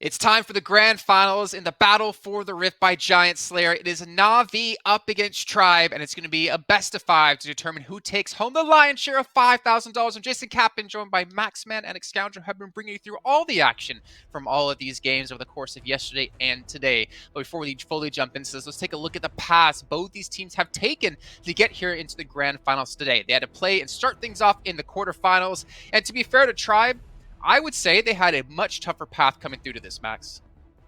It's time for the grand finals in the Battle for the Rift by GiantSlayer. It is Na'Vi up against Tribe, and it's going to be a best of 5 to determine who takes home the lion's share of $5,000. I'm Jason Kaplan, joined by Maxman and Excoundrel, have been bringing you through all the action from all of these games over the course of yesterday and today. But before we fully jump into this, let's take a look at the paths both these teams have taken to get here into the grand finals today. They had to play and start things off in the quarterfinals, and to be fair to Tribe, I would say they had a much tougher path coming through to this, Max.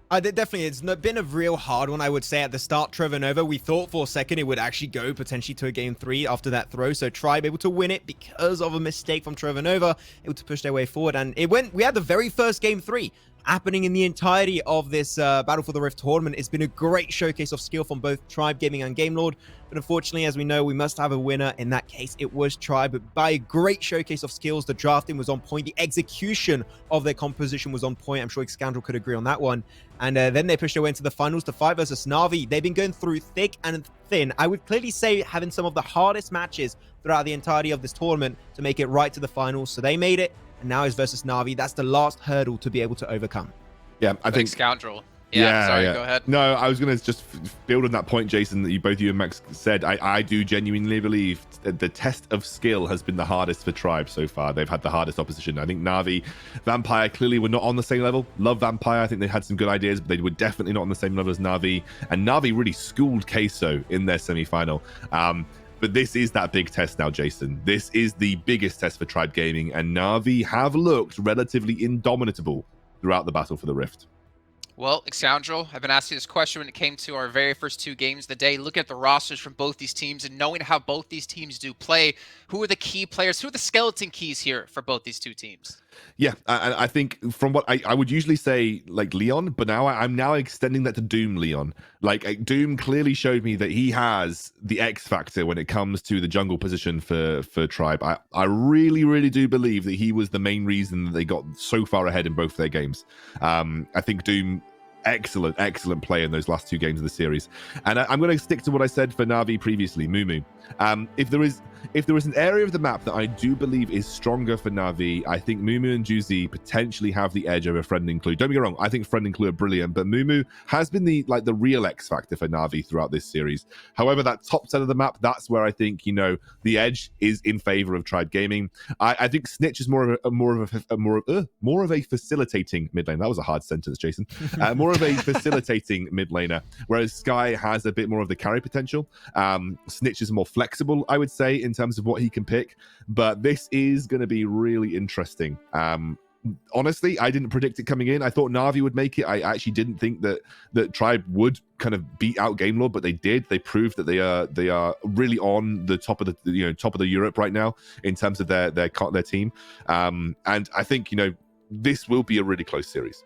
Definitely, it's been a real hard one, I would say. At the start, Trevor Nova, we thought for a second it would actually go potentially to a game 3 after that throw. So Tribe able to win it because of a mistake from Trevor Nova, able to push their way forward. And we had the very first game 3 happening in the entirety of this Battle for the Rift tournament. It's been a great showcase of skill from both Tribe Gaming and Gamelord. But unfortunately, as we know, we must have a winner. In that case, it was Tribe. But by a great showcase of skills, the drafting was on point. The execution of their composition was on point. I'm sure Excoundrel could agree on that one. And then they pushed their way into the finals to fight versus Na'Vi. They've been going through thick and thin. I would clearly say having some of the hardest matches throughout the entirety of this tournament to make it right to the finals. So they made it. And now it's versus Na'Vi. That's the last hurdle to be able to overcome. Yeah, I think Excoundrel. Sorry, go ahead. No, I was going to just build on that point, Jason, that both you and Max said. I do genuinely believe that the test of skill has been the hardest for Tribe so far. They've had the hardest opposition. I think Na'Vi, Vampire clearly were not on the same level. Love Vampire. I think they had some good ideas, but they were definitely not on the same level as Na'Vi. And Na'Vi really schooled Queso in their semi-final. But this is that big test now, Jason. This is the biggest test for Tribe Gaming, and Na'Vi have looked relatively indomitable throughout the Battle for the Rift. Well, Excoundrel, I've been asking this question when it came to our very first 2 games of the day. Looking at the rosters from both these teams and knowing how both these teams do play, who are the key players? Who are the skeleton keys here for both these 2 teams? Yeah, I think from what I would usually say, like Leon, but now I'm now extending that to Doom Leon. Like Doom clearly showed me that he has the X factor when it comes to the jungle position for Tribe. I really, really do believe that he was the main reason that they got so far ahead in both their games. I think Doom, excellent play in those last 2 games of the series. And I'm going to stick to what I said for Na'Vi previously, Mumu. If there is an area of the map that I do believe is stronger for Na'Vi, I think Mumu and Juicy potentially have the edge over Friend and Clue. Don't get me wrong, I think Friend and Clue are brilliant, but Mumu has been the real X factor for Na'Vi throughout this series. However, that top set of the map, that's where I think, the edge is in favor of Tribe Gaming. I think Snitch is more of a facilitating mid lane. That was a hard sentence, Jason. More of a facilitating mid laner, whereas Sky has a bit more of the carry potential. Snitch is more flexible, I would say, in terms of what he can pick, but this is going to be really interesting. Honestly, I didn't predict it coming in. I thought Na'Vi would make it. I actually didn't think that Tribe would kind of beat out Gamelord, but they did. They proved that they are really on the top of the Europe right now in terms of their team. And I think this will be a really close series.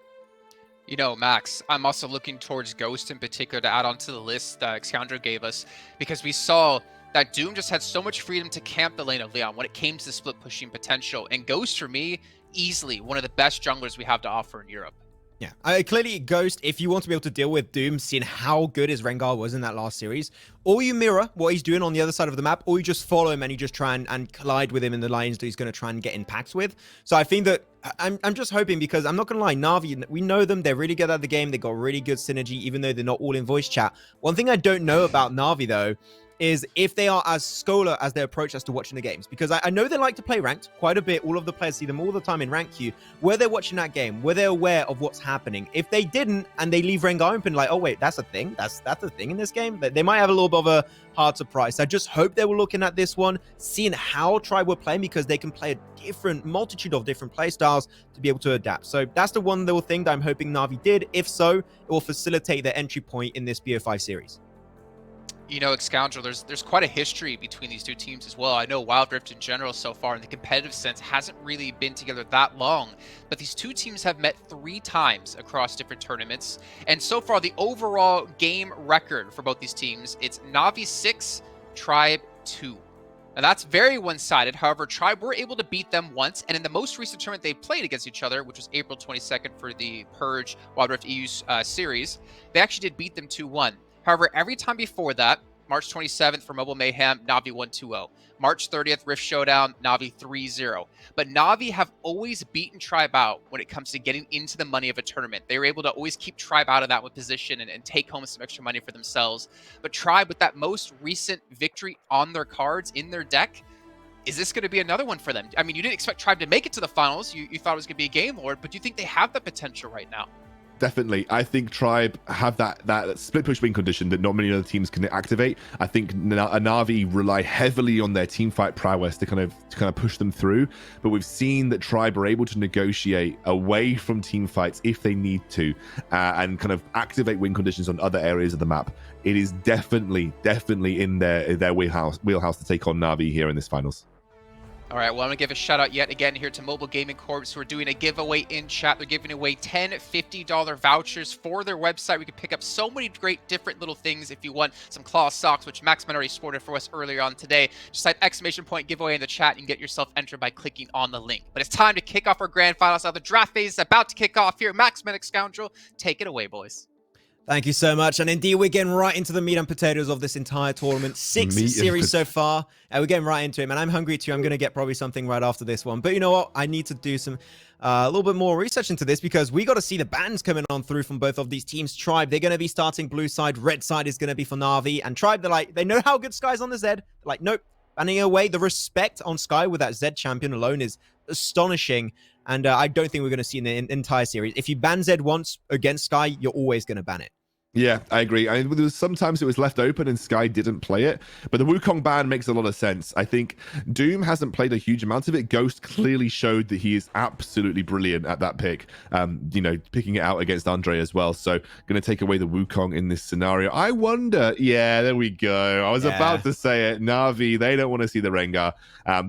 Max, I'm also looking towards Ghost in particular to add onto the list that Excoundrel gave us, because we saw that Doom just had so much freedom to camp the lane of Leon when it came to split pushing potential. And Ghost, for me, easily one of the best junglers we have to offer in Europe. Yeah, clearly Ghost, if you want to be able to deal with Doom, seeing how good his Rengar was in that last series, or you mirror what he's doing on the other side of the map, or you just follow him and you just try and collide with him in the lanes that he's going to try and get in packs with. So I think that I'm just hoping, because I'm not going to lie, Na'Vi, we know them, they're really good at the game, they got really good synergy, even though they're not all in voice chat. One thing I don't know about Na'Vi, though, is if they are as scholar as their approach as to watching the games. Because I know they like to play ranked quite a bit. All of the players see them all the time in rank queue. Were they watching that game? Were they aware of what's happening? If they didn't, and they leave Rengar open, like, oh wait, that's a thing? That's a thing in this game? They might have a little bit of a hard surprise. I just hope they were looking at this one, seeing how Tribe were playing, because they can play a multitude of different play styles to be able to adapt. So that's the one little thing that I'm hoping Na'Vi did. If so, it will facilitate their entry point in this BO5 series. Excoundrel, there's quite a history between these 2 teams as well. I know wildrift in general so far in the competitive sense hasn't really been together that long, but these 2 teams have met 3 times across different tournaments. And so far, the overall game record for both these teams, it's Na'Vi 6, Tribe 2. Now that's very one-sided. However, Tribe were able to beat them once, and in the most recent tournament they played against each other, which was April 22nd for the Purge Wildrift EU series, they actually did beat them 2-1. However, every time before that, March 27th for Mobile Mayhem, Na'Vi 1-2-0. March 30th, Rift Showdown, Na'Vi 3-0. But Na'Vi have always beaten Tribe out when it comes to getting into the money of a tournament. They were able to always keep Tribe out of that one position and take home some extra money for themselves. But Tribe, with that most recent victory on their cards, in their deck, is this going to be another one for them? I mean, you didn't expect Tribe to make it to the finals. You thought it was going to be a Game Lord, but do you think they have the potential right now? Definitely. I think Tribe have that split push win condition that not many other teams can activate. I think Na'Vi rely heavily on their team fight prowess to kind of push them through. But we've seen that Tribe are able to negotiate away from team fights if they need to, and kind of activate win conditions on other areas of the map. It is definitely in their wheelhouse to take on Na'Vi here in this finals. All right, well, I'm going to give a shout out yet again here to Mobile Gaming Corp. So we're doing a giveaway in chat. They're giving away 10 $50 vouchers for their website. We can pick up so many great different little things if you want some claw socks, which Maxman already sported for us earlier on today. Just type ! giveaway in the chat and get yourself entered by clicking on the link. But it's time to kick off our grand finals. Now the draft phase is about to kick off here. Maxman, Excoundrel, take it away, boys. Thank you so much. And indeed, we're getting right into the meat and potatoes of this entire tournament. 6 series so far. We're getting right into it, man. I'm hungry too. I'm going to get probably something right after this one. But you know what? I need to do some a little bit more research into this because we got to see the bans coming on through from both of these teams. Tribe, they're going to be starting blue side. Red side is going to be for Na'Vi. And Tribe, they know how good Sky's on the Zed. They're like, nope. Banning away. The respect on Sky with that Zed champion alone is astonishing. And I don't think we're going to see in the entire series. If you ban Zed once against Sky, you're always going to ban it. Yeah, I agree. I mean, sometimes it was left open and Sky didn't play it, but the Wukong ban makes a lot of sense. I think Doom hasn't played a huge amount of it. Ghost clearly showed that he is absolutely brilliant at that pick, picking it out against Andre as well. So going to take away the Wukong in this scenario. I wonder, yeah, there we go. I was about to say it. Na'Vi, they don't want to see the Rengar.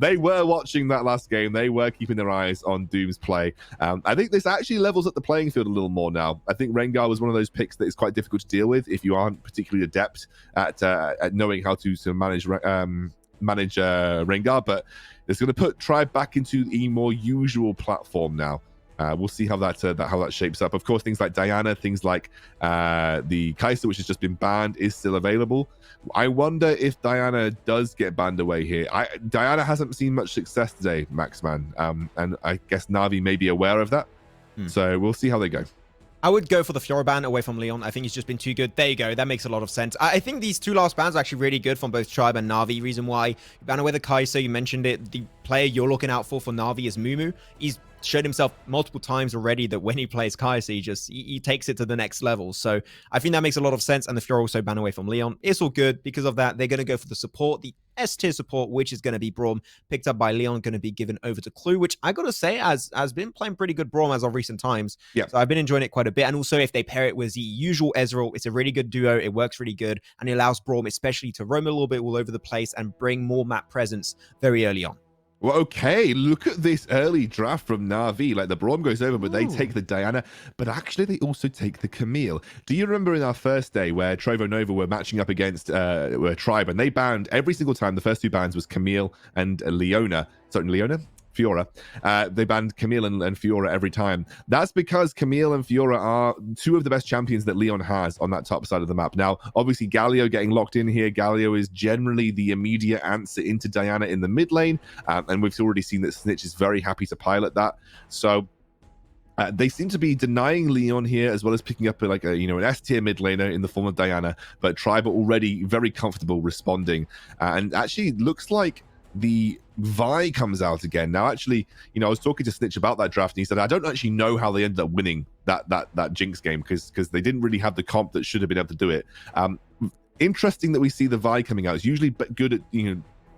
They were watching that last game. They were keeping their eyes on Doom's play. I think this actually levels up the playing field a little more now. I think Rengar was one of those picks that is quite difficult to deal with if you aren't particularly adept at knowing how to manage Rengar, but it's going to put Tribe back into a more usual platform now. We'll see how that shapes up. Of course, things like Diana, things like the Kai'Sa, which has just been banned, is still available. I wonder if Diana does get banned away here. Diana hasn't seen much success today, Maxman, and I guess Na'Vi may be aware of that. So we'll see how they go. I would go for the Fiora ban away from Leon. I think he's just been too good. There you go. That makes a lot of sense. I think these two last bans are actually really good from both Tribe and Na'Vi. Reason why you ban away the Kai'Sa, you mentioned it. The player you're looking out for Na'Vi is Mumu. He's showed himself multiple times already that when he plays Kai'Sa, he takes it to the next level. So I think that makes a lot of sense. And the Fiora also ban away from Leon. It's all good. Because of that, they're going to go for the support, the S-tier support, which is going to be Braum, picked up by Leon, going to be given over to Clue, which I got to say has been playing pretty good Braum as of recent times. Yeah. So I've been enjoying it quite a bit. And also if they pair it with the usual Ezreal, it's a really good duo. It works really good. And it allows Braum especially to roam a little bit all over the place and bring more map presence very early on. Well, okay, look at this early draft from Na'Vi. Like, the Braum goes over, but they take the Diana, but actually they also take the Camille. Do you remember in our first day where Trovo Nova were matching up against Tribe, and they banned every single time? The first two bans was Camille and Leona. Sorry, Leona? Fiora. They banned Camille and Fiora every time. That's because Camille and Fiora are two of the best champions that Leon has on that top side of the map. Now, obviously, Galio getting locked in here. Galio is generally the immediate answer into Diana in the mid lane, and we've already seen that Snitch is very happy to pilot that. So they seem to be denying Leon here, as well as picking up an S-tier mid laner in the form of Diana. But Tribe are already very comfortable responding, and actually looks like the Vi comes out again. Now, actually, I was talking to Snitch about that draft, and he said, I don't actually know how they ended up winning that Jinx game, because they didn't really have the comp that should have been able to do it. Interesting that we see the Vi coming out. It's usually good at,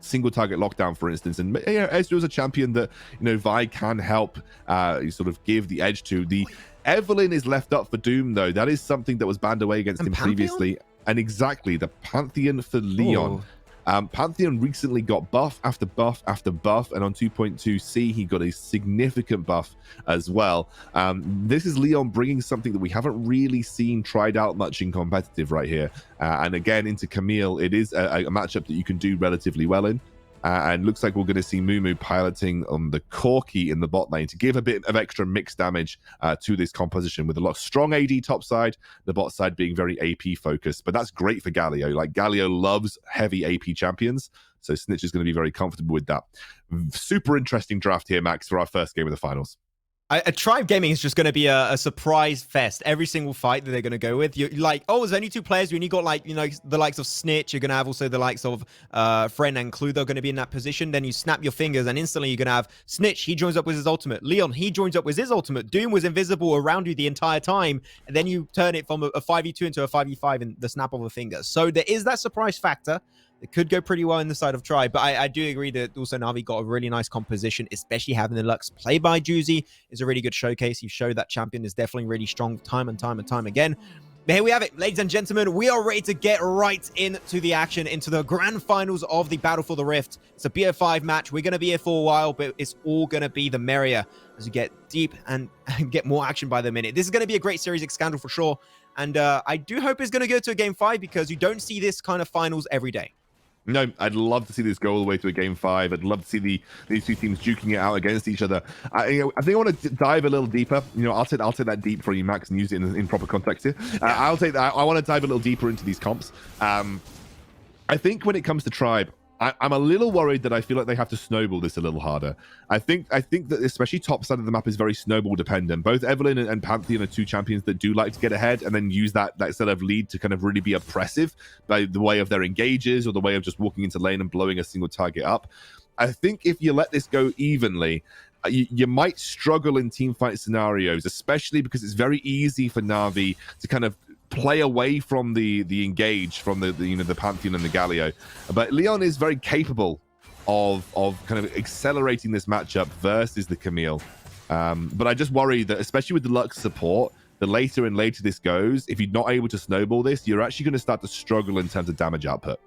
single target lockdown, for instance. And Ezreal's a champion that, Vi can help sort of give the edge to. The Evelyn is left up for Doom, though. That is something that was banned away against him previously. And exactly, the Pantheon for Leon. Pantheon recently got buff after buff after buff, and on 2.2c he got a significant buff as well. This is Leon bringing something that we haven't really seen tried out much in competitive right here. And again, into Camille, it is a matchup that you can do relatively well in. And looks like we're going to see Mumu piloting on the Corki in the bot lane to give a bit of extra mixed damage to this composition, with a lot of strong AD top side, the bot side being very AP focused. But that's great for Galio. Like, Galio loves heavy AP champions, so Snitch is going to be very comfortable with that. Super interesting draft here, Max, for our first game of the finals. A Tribe Gaming is just going to be a surprise fest. Every single fight that they're going to go with, you're like, oh, there's only 2 players. You only got, like, you know, the likes of Snitch. You're going to have also the likes of Friend and Clutho going to be in that position. Then you snap your fingers and instantly you're going to have Snitch. He joins up with his ultimate. Leon, he joins up with his ultimate. Doom was invisible around you the entire time. And then you turn it from a 5v2 into a 5v5 in the snap of a finger. So there is that surprise factor. It could go pretty well in the side of Tribe, but I do agree that also Na'Vi got a really nice composition, especially having the Lux play by Juicy is a really good showcase. He showed that champion is definitely really strong time and time again. But here we have it, ladies and gentlemen. We are ready to get right into the action, into the grand finals of the Battle for the Rift. It's a BO5 match. We're going to be here for a while, but it's all going to be the merrier as we get deep and get more action by the minute. This is going to be a great series, Excoundrel for sure. And I do hope it's going to go to a Game 5 because you don't see this kind of finals every day. No, I'd love to see this go all the way to a Game 5. I'd love to see these 2 teams duking it out against each other. I think I want to dive a little deeper. I'll take that deep for you, Max, and use it in proper context here. I'll take that. I want to dive a little deeper into these comps. I think when it comes to Tribe, I'm a little worried that I feel like they have to snowball this a little harder. I think that especially top side of the map is very snowball dependent. Both Evelyn and Pantheon are 2 champions that do like to get ahead and then use that sort of lead to kind of really be oppressive by the way of their engages or the way of just walking into lane and blowing a single target up. I think if you let this go evenly, you might struggle in team fight scenarios, especially because it's very easy for Na'Vi to kind of play away from the engage from the Pantheon and the Galio. But Leon is very capable of kind of accelerating this matchup versus the Camille. But I just worry that, especially with the Lux support, the later and later this goes, if you're not able to snowball this, you're actually going to start to struggle in terms of damage output.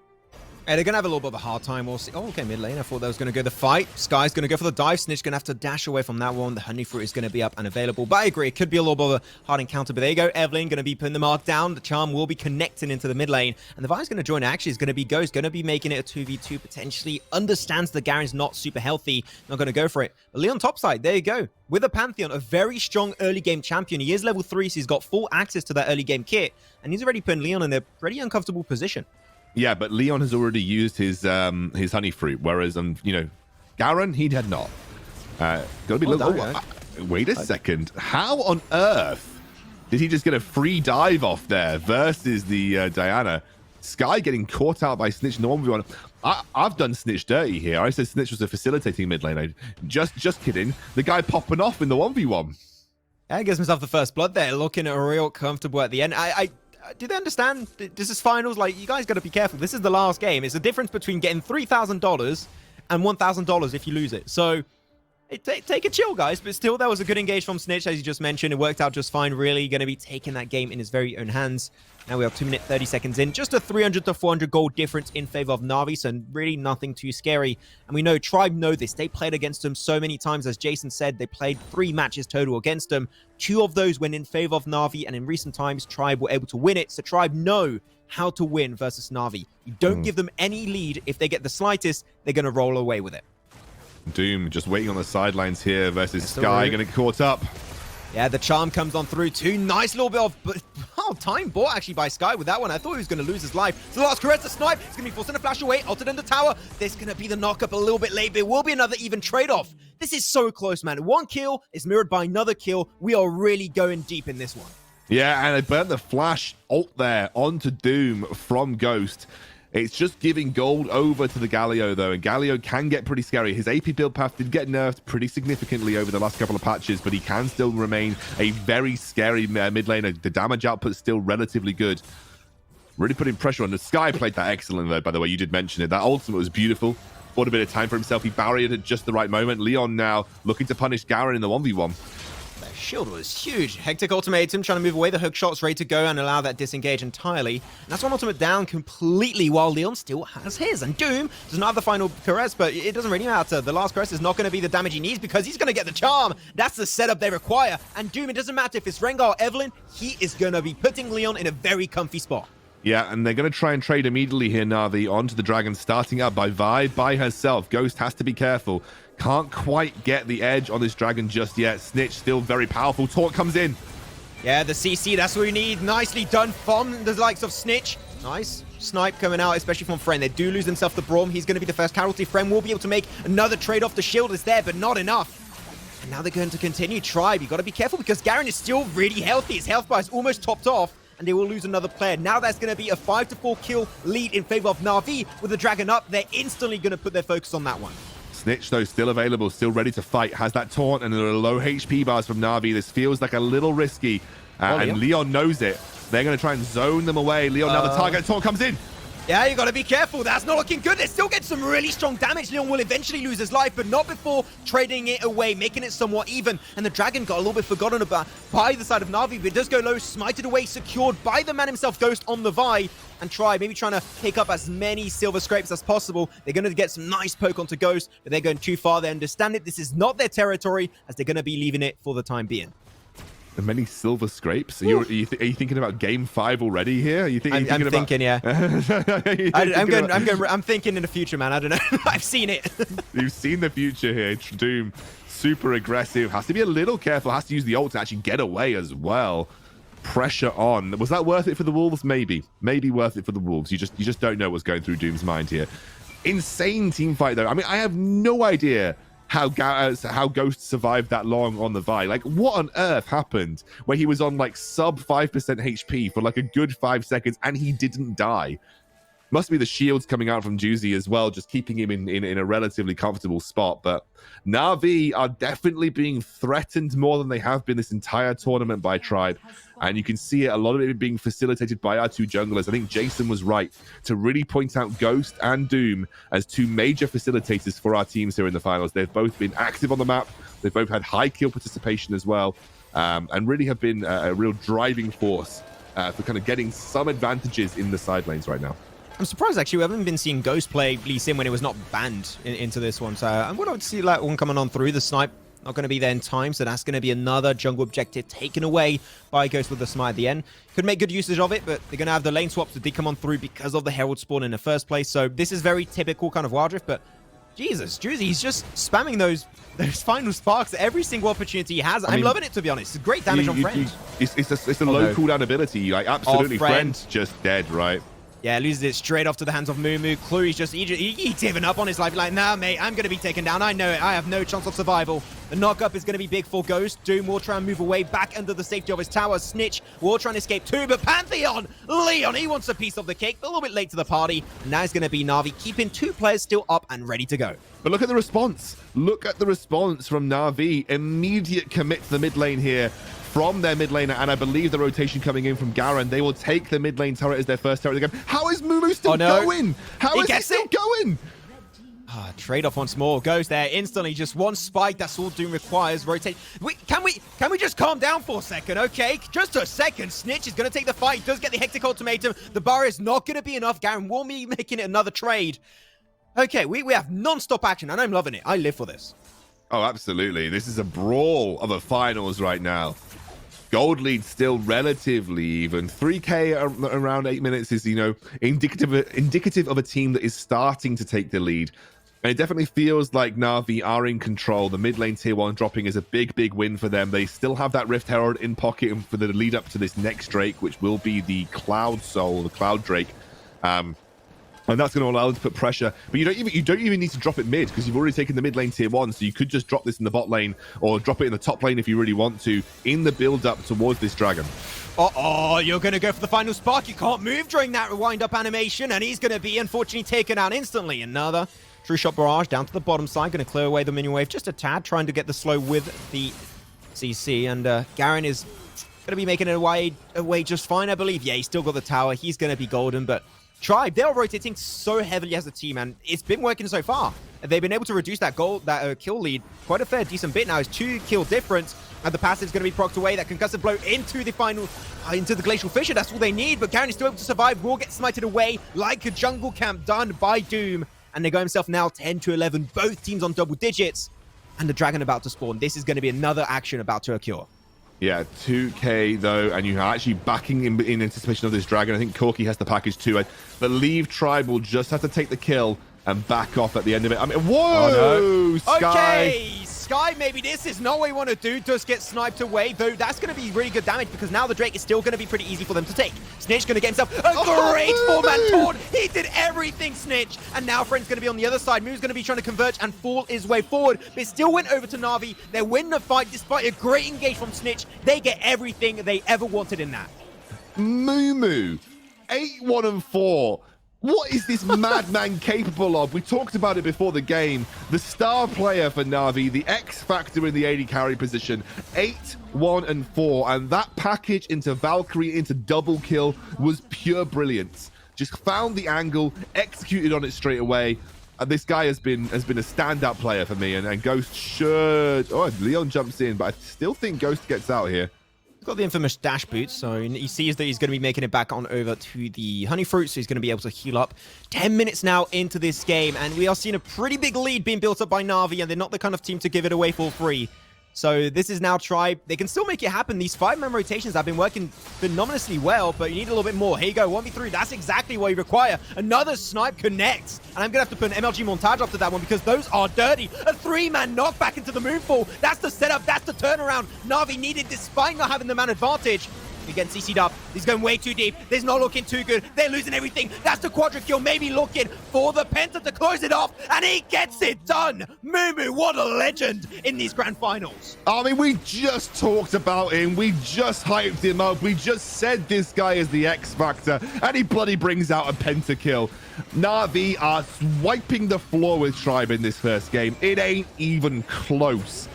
And they're going to have a little bit of a hard time. We'll see. Oh, okay, mid lane. I thought that was going to go the fight. Sky's going to go for the dive. Snitch going to have to dash away from that one. The honey fruit is going to be up and available. But I agree, it could be a little bit of a hard encounter. But there you go. Evelyn going to be putting the mark down. The charm will be connecting into the mid lane. And the Vi's going to join. Actually, is going to be Ghost. Going to be making it a 2v2 potentially. Understands the Garen's not super healthy. Not going to go for it. But Leon topside, there you go. With a Pantheon, a very strong early game champion. He is level 3, so he's got full access to that early game kit. And he's already putting Leon in a pretty uncomfortable position. Yeah, but Leon has already used his honey fruit, whereas Garen, he had not. Gotta be wait a second. How on earth did he just get a free dive off there versus the Diana? Sky getting caught out by Snitch in the 1v1. I've done Snitch dirty here. I said Snitch was a facilitating mid lane. Just kidding. The guy popping off in the 1v1. Yeah, gives himself the first blood there, looking at real comfortable at the end. Do they understand? This is finals. Like, you guys got to be careful. This is the last game. It's the difference between getting $3,000 and $1,000 if you lose it. So take a chill, guys. But still, there was a good engage from Snitch, as you just mentioned. It worked out just fine. Really going to be taking that game in his very own hands. Now we are 2 minutes 30 seconds in. Just a 300 to 400 gold difference in favor of Na'Vi, so really nothing too scary. And we know Tribe know this. They played against them so many times. As Jason said, they played 3 matches total against them. 2 of those went in favor of Na'Vi, and in recent times, Tribe were able to win it. So Tribe know how to win versus Na'Vi. You don't give them any lead. If they get the slightest, they're going to roll away with it. Doom just waiting on the sidelines here versus Sky, going to get caught up. Yeah, the charm comes on through too. Nice little bit of time bought actually by Sky with that one. I thought he was going to lose his life. So the last caress, the snipe. It's going to be forcing a flash away. Altered in the tower. There's going to be the knockup a little bit late, but it will be another even trade-off. This is so close, man. 1 kill is mirrored by another kill. We are really going deep in this one. Yeah, and I burnt the flash ult there onto Doom from Ghost. It's just giving gold over to the Galio, though, and Galio can get pretty scary. His AP build path did get nerfed pretty significantly over the last couple of patches, but he can still remain a very scary mid laner. The damage output is still relatively good. Really putting pressure on. The Sky played that excellent, though, by the way. You did mention it. That ultimate was beautiful. Bought a bit of time for himself. He barriered at just the right moment. Leon now looking to punish Garen in the 1v1. That shield was huge. Hectic ultimatum, trying to move away. The hook shot's ready to go and allow that disengage entirely. And that's one ultimate down completely while Leon still has his. And Doom does not have the final caress, but it doesn't really matter. The last caress is not going to be the damage he needs because he's going to get the charm. That's the setup they require. And Doom, it doesn't matter if it's Rengar or Evelyn, he is going to be putting Leon in a very comfy spot. Yeah, and they're going to try and trade immediately here, Na'Vi, onto the Dragon, starting up by Vi by herself. Ghost has to be careful. Can't quite get the edge on this Dragon just yet. Snitch still very powerful. Taunt comes in. Yeah, the CC, that's what we need. Nicely done from the likes of Snitch. Nice snipe coming out, especially from Friend. They do lose themselves to Braum. He's going to be the first casualty. Friend will be able to make another trade off. The shield is there, but not enough. And now they're going to continue. Tribe, you got to be careful because Garen is still really healthy. His health bar is almost topped off, and they will lose another player. Now that's going to be a 5-4 kill lead in favor of Na'Vi. With the Dragon up, they're instantly going to put their focus on that one. Snitch, though, still available, still ready to fight. Has that taunt, and there are low HP bars from Na'Vi. This feels like a little risky, and Leon knows it. They're going to try and zone them away. Leon, now the target taunt comes in. Yeah, you got to be careful. That's not looking good. They still get some really strong damage. Leon will eventually lose his life, but not before trading it away, making it somewhat even. And the Dragon got a little bit forgotten about by the side of Na'Vi, but it does go low, smited away, secured by the man himself, Ghost on the Vi, and Try maybe trying to pick up as many silver scrapes as possible. They're going to get some nice poke onto Ghost, but they're going too far. They understand it. This is not their territory, as they're going to be leaving it for the time being. Many silver scrapes. Are you thinking about Game 5 already here? Are you I'm thinking, yeah. I'm thinking in the future, man. I don't know. I've seen it. You've seen the future here. Doom, super aggressive. Has to be a little careful. Has to use the ult to actually get away as well. Pressure on. Was that worth it for the Wolves? Maybe. Maybe worth it for the Wolves. You just don't know what's going through Doom's mind here. Insane team fight, though. I mean, I have no idea how Ghost survived that long on the Vi. Like, what on earth happened where he was on like sub 5% HP for like a good 5 seconds and he didn't die? Must be the shields coming out from Juicy as well, just keeping him in a relatively comfortable spot. But Na'Vi are definitely being threatened more than they have been this entire tournament by Tribe. And you can see it, a lot of it being facilitated by our two junglers. I think Jason was right to really point out Ghost and Doom as two major facilitators for our teams here in the finals. They've both been active on the map. They've both had high kill participation as well, and really have been a real driving force for kind of getting some advantages in the side lanes right now. I'm surprised, actually. We haven't been seeing Ghost play Lee Sin when it was not banned into this one. So I'm going to see that one coming on through. The snipe not going to be there in time, so that's going to be another jungle objective taken away by Ghost with the smite at the end. Could make good usage of it, but they're going to have the lane swaps that did come on through because of the Herald spawn in the first place. So this is very typical kind of wildrift, but Jesus, Juicy, he's just spamming those final sparks at every single opportunity he has. I'm loving it, to be honest. It's great damage on Friend. It's a low cooldown ability. Like, absolutely, Friend just dead, right? Yeah, loses it straight off to the hands of Mumu. Clue, he's giving up on his life. Like, nah, mate, I'm going to be taken down. I know it. I have no chance of survival. The knock-up is going to be big for Ghost. Doom will try and move away back under the safety of his tower. Snitch will try and escape too, but Pantheon! Leon, he wants a piece of the cake. A little bit late to the party. And now it's going to be Na'Vi keeping two players still up and ready to go. But look at the response. Look at the response from Na'Vi. Immediate commit to the mid lane here from their mid laner, and I believe the rotation coming in from Garen. They will take the mid lane turret as their first turret again. How is Mumu still going? How is he still going? Trade-off once more. Goes there instantly. Just one spike. That's all Doom requires. Rotate. Can we just calm down for a second, okay? Just a second. Snitch is going to take the fight. He does get the Hectic ultimatum. The bar is not going to be enough. Garen will be making it another trade. Okay, we have non-stop action, and I'm loving it. I live for this. Oh, absolutely. This is a brawl of a finals right now. Gold lead still relatively even. 3K around 8 minutes is, indicative of a team that is starting to take the lead. And it definitely feels like Na'Vi are in control. The mid lane tier 1 dropping is a big, big win for them. They still have that Rift Herald in pocket for the lead up to this next Drake, which will be the Cloud Soul, the Cloud Drake. And that's going to allow them to put pressure. But you don't even need to drop it mid, because you've already taken the mid lane tier 1. So you could just drop this in the bot lane or drop it in the top lane if you really want to in the build up towards this dragon. You're going to go for the final spark. You can't move during that wind up animation, and he's going to be unfortunately taken out instantly. Another True Shot Barrage down to the bottom side. Going to clear away the minion wave just a tad, trying to get the slow with the CC. And Garen is going to be making it away just fine, I believe. Yeah, he's still got the tower. He's going to be golden, but Tribe, they are rotating so heavily as a team, and it's been working so far. They've been able to reduce that kill lead quite a fair decent bit now. It's 2 kill difference, and the passive's going to be procced away. That concussive blow into the final, into the Glacial Fissure. That's all they need, but Garen is still able to survive. Will get smited away like a jungle camp done by Doom, and they go himself now 10 to 11. Both teams on double digits, and the dragon about to spawn. This is going to be another action about to occur. Yeah, 2K though, and you're actually backing in anticipation of this dragon. I think Corki has the package too. I believe Tribe will just have to take the kill and back off at the end of it. I mean, whoa! Oh, no. Sky! Okay, Sky, maybe this is not what you want to do. Does get sniped away, though that's going to be really good damage because now the Drake is still going to be pretty easy for them to take. Snitch going to get himself a great four-man taunt. He did everything, Snitch. And now Friend's going to be on the other side. Moo's going to be trying to converge and fall his way forward. But it still went over to Na'Vi. They win the fight despite a great engage from Snitch. They get everything they ever wanted in that. Moo, 8-1-4. What is this madman capable of? We talked about it before the game. The star player for Na'Vi, the X factor in the AD carry position, 8-1-4. And that package into Valkyrie, into double kill was pure brilliance. Just found the angle, executed on it straight away. And this guy has been a standout player for me. And Ghost should... Oh, Leon jumps in, but I still think Ghost gets out here. Got the infamous dash boots, so he sees that he's going to be making it back on over to the honey fruit, so he's going to be able to heal up. 10 minutes now into this game, and we are seeing a pretty big lead being built up by Na'Vi, and they're not the kind of team to give it away for free. So this is now Tribe. They can still make it happen. These 5-man rotations have been working phenomenally well, but you need a little bit more. Here you go, 1v3. That's exactly what you require. Another snipe connects. And I'm going to have to put an MLG montage after that one because those are dirty. A 3-man knockback into the moonfall. That's the setup. That's the turnaround Na'Vi needed despite not having the man advantage. Again, CC'd up. He's going way too deep. There's not looking too good. They're losing everything. That's the quadra kill. Maybe looking for the Penta to close it off. And he gets it done. Moo, what a legend in these grand finals. I mean, we just talked about him. We just hyped him up. We just said this guy is the X Factor. And he bloody brings out a Penta kill. Na'Vi are swiping the floor with Tribe in this first game. It ain't even close.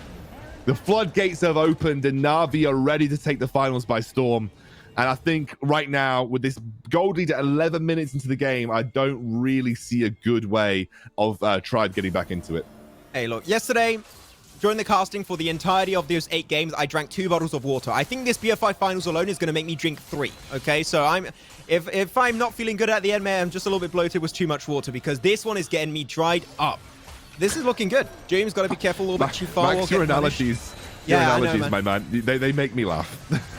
The floodgates have opened and Na'Vi are ready to take the finals by storm. And I think right now, with this gold lead at 11 minutes into the game, I don't really see a good way of Tribe getting back into it. Hey, look, yesterday, during the casting for the entirety of those 8 games, I drank 2 bottles of water. I think this BF5 finals alone is going to make me drink 3, okay? So if I'm not feeling good at the end, man, I'm just a little bit bloated with too much water because this one is getting me dried up. This is looking good. James got to be careful a little bit too far. Max, your analogies, my man. They make me laugh.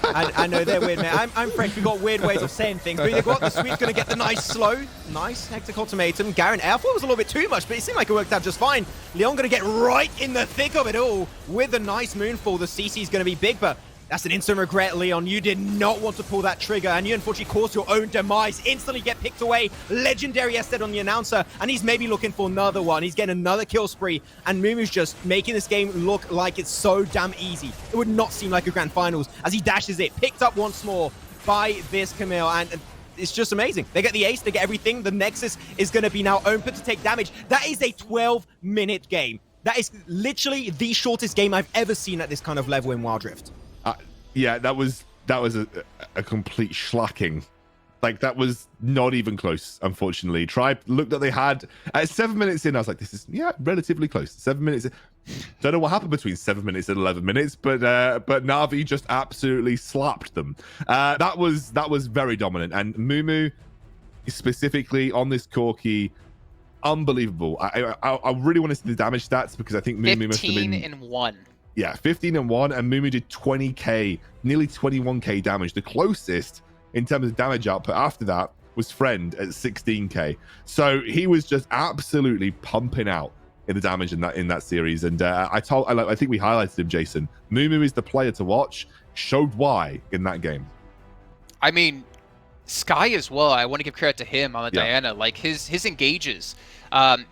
I know, they're weird, man. I'm French. We've got weird ways of saying things. But they've got the Swede's going to get the nice slow. Nice hectic ultimatum. Garen, I thought it was a little bit too much, but it seemed like it worked out just fine. Leon going to get right in the thick of it all with a nice moonfall. The CC is going to be big, but that's an instant regret, Leon. You did not want to pull that trigger, and you unfortunately caused your own demise. Instantly get picked away. Legendary, as said on the announcer, and he's maybe looking for another one. He's getting another kill spree, and Mumu's just making this game look like it's so damn easy. It would not seem like a grand finals as he dashes it, picked up once more by this Camille, and it's just amazing. They get the ace, they get everything. The Nexus is going to be now open to take damage. That is a 12-minute game. That is literally the shortest game I've ever seen at this kind of level in Wild Rift. Yeah, that was a complete schlacking. Like, that was not even close, unfortunately. Tribe looked that they had at 7 minutes in. I was like, this is relatively close. 7 minutes in. Don't know what happened between 7 minutes and 11 minutes, but Na'Vi just absolutely slapped them. That was very dominant, and Mumu specifically on this Corki, unbelievable. I really want to see the damage stats because I think Mumu must have been 15-1. Yeah, 15-1, and Mumu did 20k, nearly 21k damage. The closest in terms of damage output after that was Friend at 16k. So he was just absolutely pumping out in the damage in that series. And I think we highlighted him, Jason. Mumu is the player to watch. Showed why in that game. I mean, Sky as well. I want to give credit to him on the Diana. Like his engages.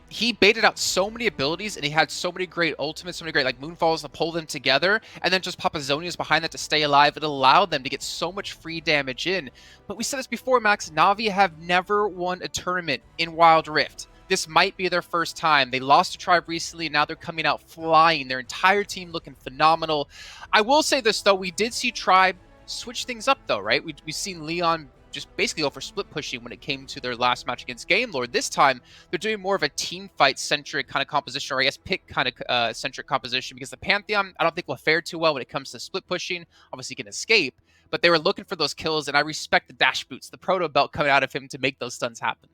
He baited out so many abilities, and he had so many great ultimates, so many great like moonfalls to pull them together, and then just Papazonius behind that to stay alive. It allowed them to get so much free damage in. But we said this before, Max. Na'Vi have never won a tournament in Wild Rift. This might be their first time. They lost to Tribe recently, and now they're coming out flying. Their entire team looking phenomenal. I will say this, though. We did see Tribe switch things up, though, right? We've seen Leon just basically go for split pushing when it came to their last match against Game Lord. This time, they're doing more of a team fight centric kind of composition, or I guess pick kind of centric composition, because the Pantheon, I don't think will fare too well when it comes to split pushing. Obviously, he can escape, but they were looking for those kills, and I respect the dash boots, the proto belt coming out of him to make those stuns happen.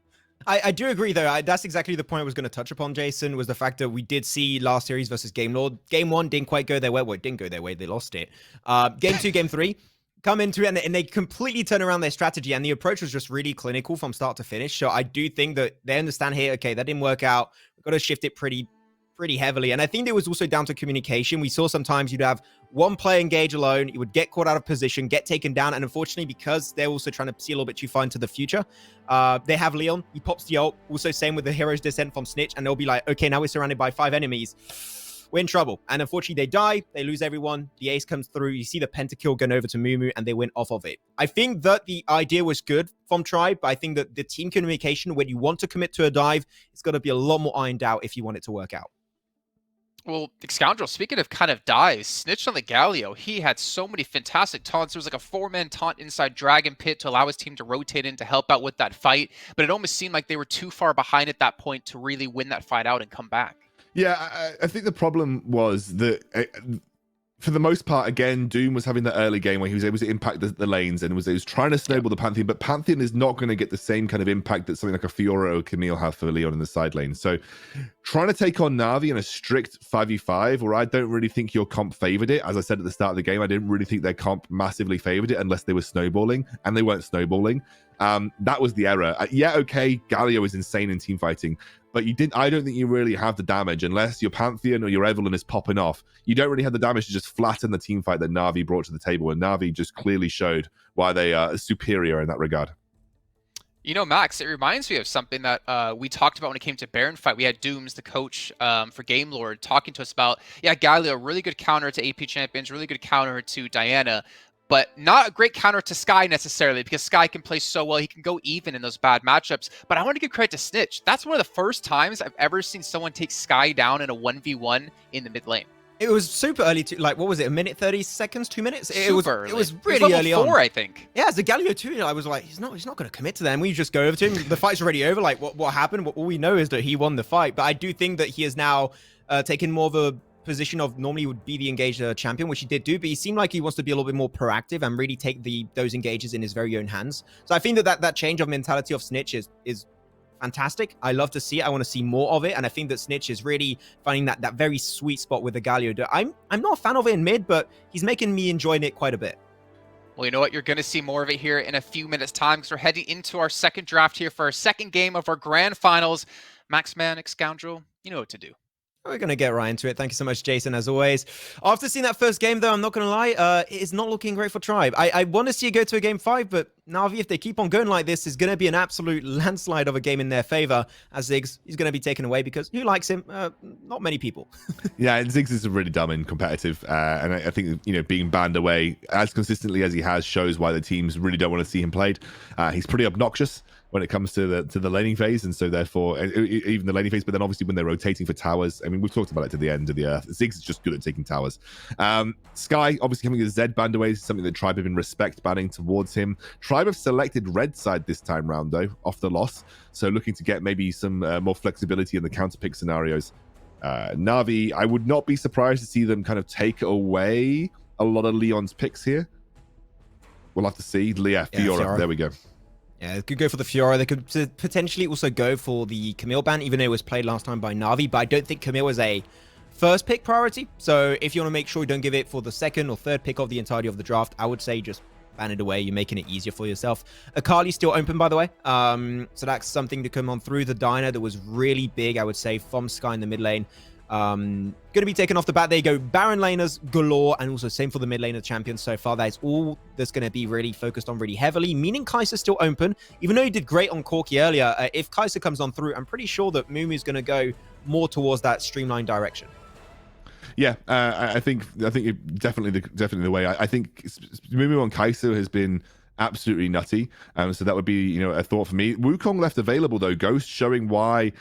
I do agree, though. That's exactly the point I was going to touch upon, Jason, was the fact that we did see last series versus Game Lord. Game 1 didn't quite go their way. Well, it didn't go their way. They lost it. Game 2, Game 3, come into it, and they completely turn around their strategy, and the approach was just really clinical from start to finish. So I do think that they understand here, okay, that didn't work out. We've got to shift it pretty heavily. And I think it was also down to communication. We saw sometimes you'd have one player engage alone, you would get caught out of position, get taken down, and unfortunately, because they're also trying to see a little bit too far into the future, they have Leon, he pops the ult, also same with the Hero's Descent from Snitch, and they'll be like, okay, now we're surrounded by 5 enemies, we're in trouble. And unfortunately, they die, they lose everyone, the ace comes through, you see the pentakill going over to Mumu, and they went off of it. I think that the idea was good from Tribe, but I think that the team communication, when you want to commit to a dive, it's got to be a lot more ironed out if you want it to work out. Well, Excoundrel, speaking of kind of dives, Snitch on the Galio, he had so many fantastic taunts. There was like a 4-man taunt inside Dragon Pit to allow his team to rotate in to help out with that fight, but it almost seemed like they were too far behind at that point to really win that fight out and come back. Yeah, I think the problem was that for the most part, again, Doom was having the early game where he was able to impact the lanes and was trying to snowball the Pantheon, but Pantheon is not going to get the same kind of impact that something like a Fiora or Camille have for Leon in the side lane. So trying to take on Na'Vi in a strict 5v5, where I don't really think your comp favored it. As I said at the start of the game, I didn't really think their comp massively favored it unless they were snowballing, and they weren't snowballing. That was the error. Yeah, okay, Galio is insane in team fighting, but I don't think you really have the damage unless your Pantheon or your Evelyn is popping off. You don't really have the damage to just flatten the team fight that Na'Vi brought to the table, and Na'Vi just clearly showed why they are superior in that regard. You know, Max, it reminds me of something that we talked about when it came to Baron fight. We had Dooms, the coach for Game Lord, talking to us about, yeah, Galio, really good counter to AP champions, really good counter to Diana, but not a great counter to Sky necessarily, because Sky can play so well. He can go even in those bad matchups. But I want to give credit to Snitch. That's one of the first times I've ever seen someone take Sky down in a 1v1 in the mid lane. It was super early, like, what was it, a minute, 30 seconds, 2 minutes? It was really early on. 4, I think. Yeah, as a Galio too, I was like, he's not going to commit to them. We just go over to him. The fight's already over. Like, what happened? All we know is that he won the fight. But I do think that he has now taken more of a position of normally would be the engaged champion, which he did do, but he seemed like he wants to be a little bit more proactive and really take those engages in his very own hands. So I think that change of mentality of Snitch is fantastic. I love to see it. I want to see more of it, and I think that Snitch is really finding that very sweet spot with the Galio. I'm not a fan of it in mid, but he's making me enjoying it quite a bit. Well, you know what? You're going to see more of it here in a few minutes' time, because we're heading into our second draft here for our second game of our grand finals. Maxman, Excoundrel, you know what to do. We're going to get right into it. Thank you so much, Jason, as always. After seeing that first game, though, I'm not going to lie, it is not looking great for Tribe. I want to see it go to a game 5, but Na'Vi, if they keep on going like this, is going to be an absolute landslide of a game in their favor, as Ziggs is going to be taken away, because who likes him? Not many people. Yeah, and Ziggs is really dumb and competitive, and I think, you know, being banned away as consistently as he has shows why the teams really don't want to see him played. He's pretty obnoxious when it comes to the laning phase, and so therefore even the laning phase, but then obviously when they're rotating for towers, I mean, we've talked about it to the end of the earth. Ziggs is just good at taking towers. Sky obviously having his Z banned away is something that Tribe have been respect banning towards him. Tribe have selected red side this time round though, off the loss, so looking to get maybe some more flexibility in the counter pick scenarios. Na'Vi, I would not be surprised to see them kind of take away a lot of Leon's picks here. We'll have to see. Fiora. There we go. Yeah, they could go for the Fiora. They could potentially also go for the Camille ban, even though it was played last time by Na'Vi, but I don't think Camille is a first pick priority. So if you want to make sure you don't give it for the second or third pick of the entirety of the draft, I would say just ban it away. You're making it easier for yourself. Akali's still open, by the way. So that's something to come on through the diner that was really big, I would say, from Sky in the mid lane. Going to be taken off the bat. There you go. Baron laners galore, and also same for the mid laner champions so far. That is all that's going to be really focused on really heavily, meaning Kai'Sa's still open. Even though he did great on Corki earlier, if Kai'Sa comes on through, I'm pretty sure that Mumu's going to go more towards that streamlined direction. Yeah, I think it definitely the way. I think Mumu on Kai'Sa has been absolutely nutty, so that would be, you know, a thought for me. Wukong left available though, Ghost showing why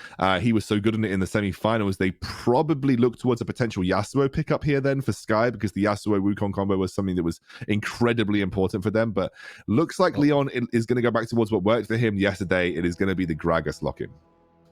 he was so good in it in the semi-finals. They probably look towards a potential Yasuo pickup here then for Sky, because the Yasuo Wukong combo was something that was incredibly important for them, but looks like Leon is going to go back towards what worked for him yesterday. It is going to be the Gragas lock-in.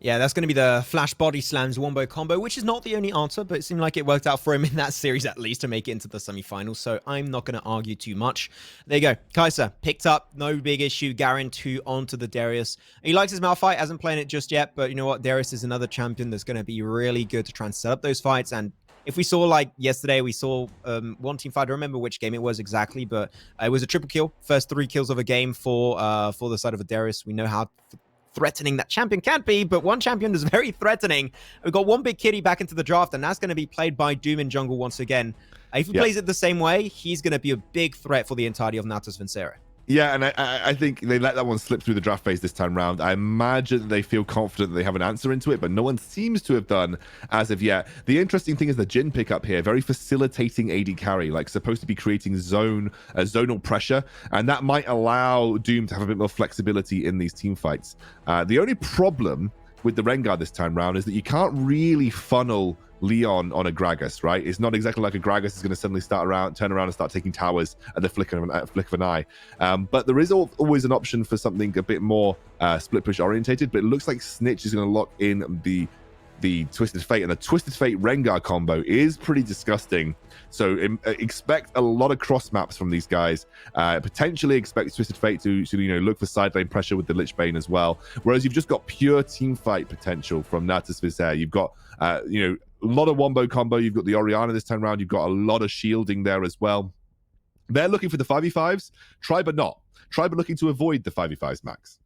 Yeah, that's going to be the Flash Body Slams wombo combo, which is not the only answer, but it seemed like it worked out for him in that series at least to make it into the semifinals, so I'm not going to argue too much. There you go. Kai'Sa picked up, no big issue. Garen 2 onto the Darius. He likes his Malphite, hasn't played it just yet, but you know what? Darius is another champion that's going to be really good to try and set up those fights, and if we saw, like, yesterday, we saw one team fight. I don't remember which game it was exactly, but it was a triple kill. First 3 kills of a game for the side of a Darius. We know how threatening that champion can be, but one champion is very threatening. We've got one big kitty back into the draft, and that's going to be played by Doom in jungle once again. If he plays it the same way, he's going to be a big threat for the entirety of Natus Vincere. Yeah, and I think they let that one slip through the draft phase this time round. I imagine they feel confident that they have an answer into it, but no one seems to have done as of yet. The interesting thing is the Jhin pickup here, very facilitating AD carry, like supposed to be creating zonal pressure, and that might allow Doom to have a bit more flexibility in these team fights. The only problem with the Rengar this time round is that you can't really funnel Leon on a Gragas, right? It's not exactly like a Gragas is going to suddenly turn around and start taking towers at the flick of an eye. But there is always an option for something a bit more split push orientated, but it looks like Snitch is going to lock in the Twisted Fate, and the Twisted Fate Rengar combo is pretty disgusting. So expect a lot of cross maps from these guys. Potentially expect Twisted Fate to look for side lane pressure with the Lich Bane as well. Whereas you've just got pure team fight potential from Natus Vincere. You've got a lot of wombo combo. You've got the Orianna this time around. You've got a lot of shielding there as well. They're looking for the 5v5s. Tribe are not. Tribe are looking to avoid the 5v5s, Max.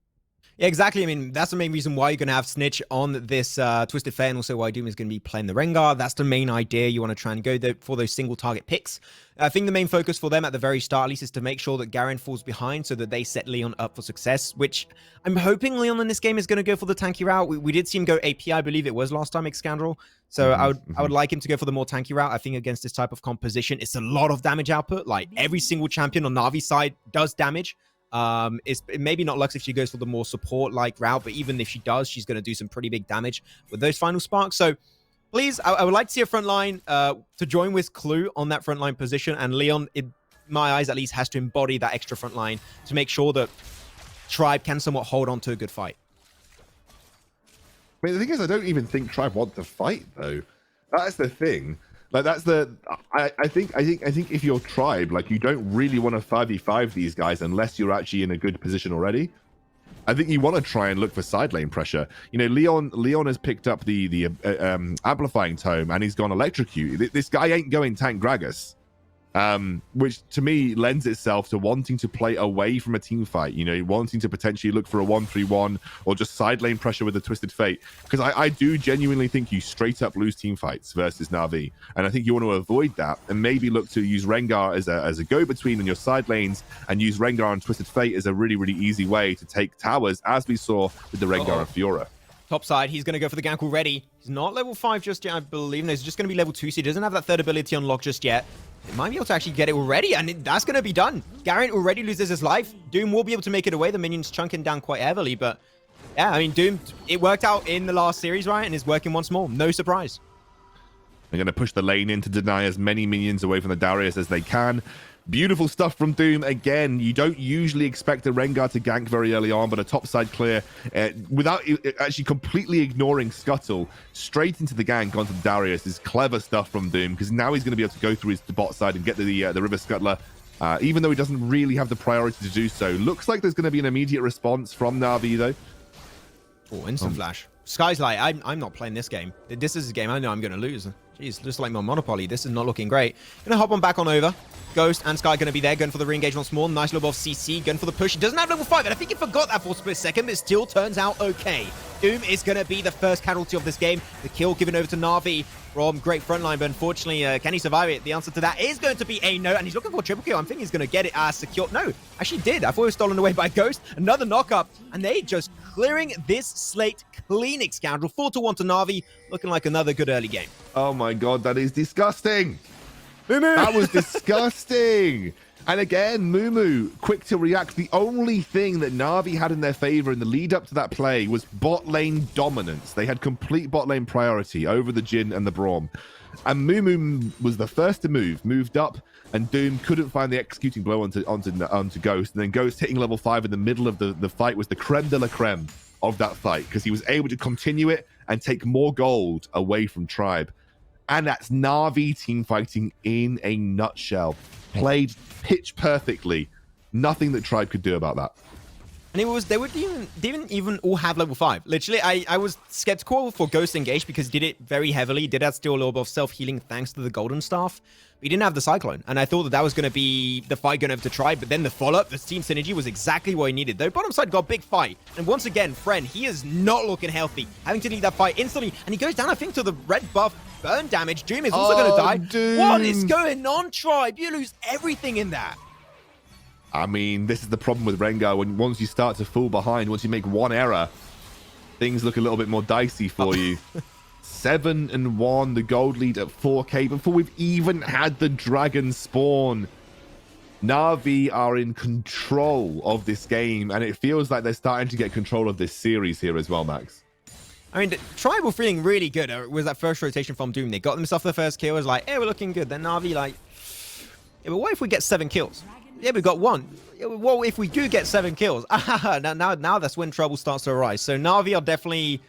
Yeah, exactly. I mean, that's the main reason why you're going to have Snitch on this Twisted Fate, and also why Doom is going to be playing the Rengar. That's the main idea. You want to try and go for those single target picks. I think the main focus for them at the very start, at least, is to make sure that Garen falls behind so that they set Leon up for success, which I'm hoping Leon in this game is going to go for the tanky route. We did see him go AP, I believe it was last time, Excoundrel. So I would like him to go for the more tanky route. I think against this type of composition, it's a lot of damage output. Like, every single champion on Na'Vi's side does damage. It's maybe not Lux if she goes for the more support-like route, but even if she does, she's going to do some pretty big damage with those final sparks. So please, I would like to see a front line to join with Clue on that front line position, and Leon, in my eyes at least, has to embody that extra front line to make sure that Tribe can somewhat hold on to a good fight. I mean, the thing is, I don't even think Tribe want to fight, though. That's the thing. Like, that's the I think if you're Tribe, like, you don't really want to 5v5 these guys unless you're actually in a good position already. I think you want to try and look for side lane pressure. You know, Leon has picked up the amplifying tome, and he's gone electrocute. This guy ain't going tank Gragas. Which to me lends itself to wanting to play away from a team fight, you know, wanting to potentially look for a 1-3-1 or just side lane pressure with a Twisted Fate. Because I do genuinely think you straight up lose team fights versus Na'Vi. And I think you want to avoid that and maybe look to use Rengar as a go-between in your side lanes and use Rengar and Twisted Fate as a really, really easy way to take towers, as we saw with the Rengar and Fiora. Top side, he's going to go for the gank already. He's not level 5 just yet, I believe. No, he's just going to be level 2, so he doesn't have that third ability unlocked just yet. He might be able to actually get it already, and that's going to be done. Garen already loses his life. Doom will be able to make it away. The minions chunking down quite heavily, but yeah, I mean, Doom, it worked out in the last series, right? And it's working once more. No surprise. They're going to push the lane in to deny as many minions away from the Darius as they can. Beautiful stuff from Doom. Again, you don't usually expect a Rengar to gank very early on, but a topside clear without actually completely ignoring Scuttle straight into the gank onto the Darius is clever stuff from Doom, because now he's going to be able to go through his bot side and get the River Scuttler, even though he doesn't really have the priority to do so. Looks like there's going to be an immediate response from Na'Vi, though. Oh, instant flash. Sky's like, I'm not playing this game. This is a game I know I'm going to lose. Jeez, just like my Monopoly, this is not looking great. Gonna hop on back on over. Ghost and Sky gonna be there, going for the re-engage once more. Nice little bit of CC, going for the push. He doesn't have level 5, and I think he forgot that for a split second, but it still turns out okay. Doom is gonna be the first casualty of this game. The kill given over to Na'Vi from great frontline, but unfortunately, can he survive it? The answer to that is going to be a no, and he's looking for a triple kill. I'm thinking he's gonna get it secure. No, actually did. I thought it was stolen away by Ghost. Another knock-up, and they just clearing this slate clean. Excoundrel 4-1 to Na'Vi, looking like another good early game. Oh my god, that is disgusting. Mumu! That was disgusting. And again, Mumu, quick to react. The only thing that Na'Vi had in their favor in the lead up to that play was bot lane dominance. They had complete bot lane priority over the Jhin and the Braum. And Mumu was the first to move, moved up, and Doom couldn't find the executing blow onto Ghost. And then Ghost hitting level 5 in the middle of the fight was the creme de la creme of that fight because he was able to continue it and take more gold away from Tribe. And that's Na'Vi team fighting in a nutshell. Played pitch perfectly. Nothing that Tribe could do about that. And it was, they didn't even all have level 5. Literally, I was skeptical for Ghost Engage because he did it very heavily. Did have still a little bit of self-healing thanks to the Golden Staff. But he didn't have the Cyclone. And I thought that was going to be the fight going over to Tribe. But then the follow-up, the team synergy was exactly what he needed. Though bottom side got a big fight. And once again, Friend, he is not looking healthy. Having to lead that fight instantly. And he goes down, I think, to the red buff burn damage. Doom is also going to die. Doom. What is going on, Tribe? You lose everything in that. I mean, this is the problem with Rengar. Once you start to fall behind, once you make one error, things look a little bit more dicey for you. 7-1, the gold lead at 4K before we've even had the dragon spawn. Na'Vi are in control of this game, and it feels like they're starting to get control of this series here as well, Max. I mean, Tribe were feeling really good. It was that first rotation from Doom. They got themselves the first kill. It was like, hey, we're looking good. Then Na'Vi like, yeah, but what if we get 7 kills? Yeah, we got 1. Well, if we do get 7 kills, now that's when trouble starts to arise. So Na'Vi are definitely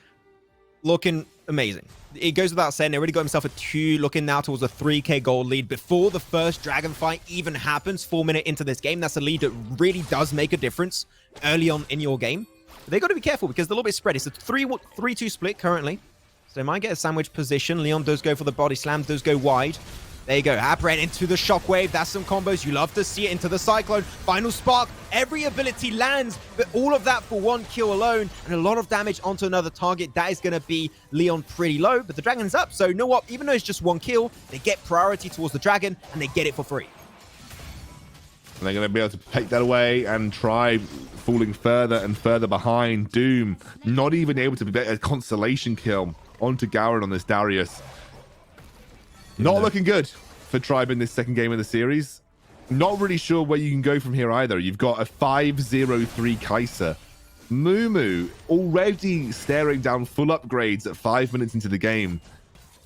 looking amazing. It goes without saying, they already got himself a 2, looking now towards a 3K gold lead before the first dragon fight even happens 4 minutes into this game. That's a lead that really does make a difference early on in your game. But they got to be careful because they're a little bit spread. It's a 3-2 split currently. So they might get a sandwich position. Leon does go for the body slam, does go wide. There you go, Apren into the shockwave. That's some combos. You love to see it into the cyclone. Final spark. Every ability lands, but all of that for 1 kill alone and a lot of damage onto another target. That is going to be Leon pretty low, but the dragon's up. So you know what? Even though it's just 1 kill, they get priority towards the dragon and they get it for free. And they're going to be able to take that away and try falling further and further behind. Doom not even able to get a consolation kill onto Gowron on this Darius. Not looking good for Tribe in this second game of the series. Not really sure where you can go from here either. You've got a 5-0-3 Kai'Sa. Mumu already staring down full upgrades at 5 minutes into the game.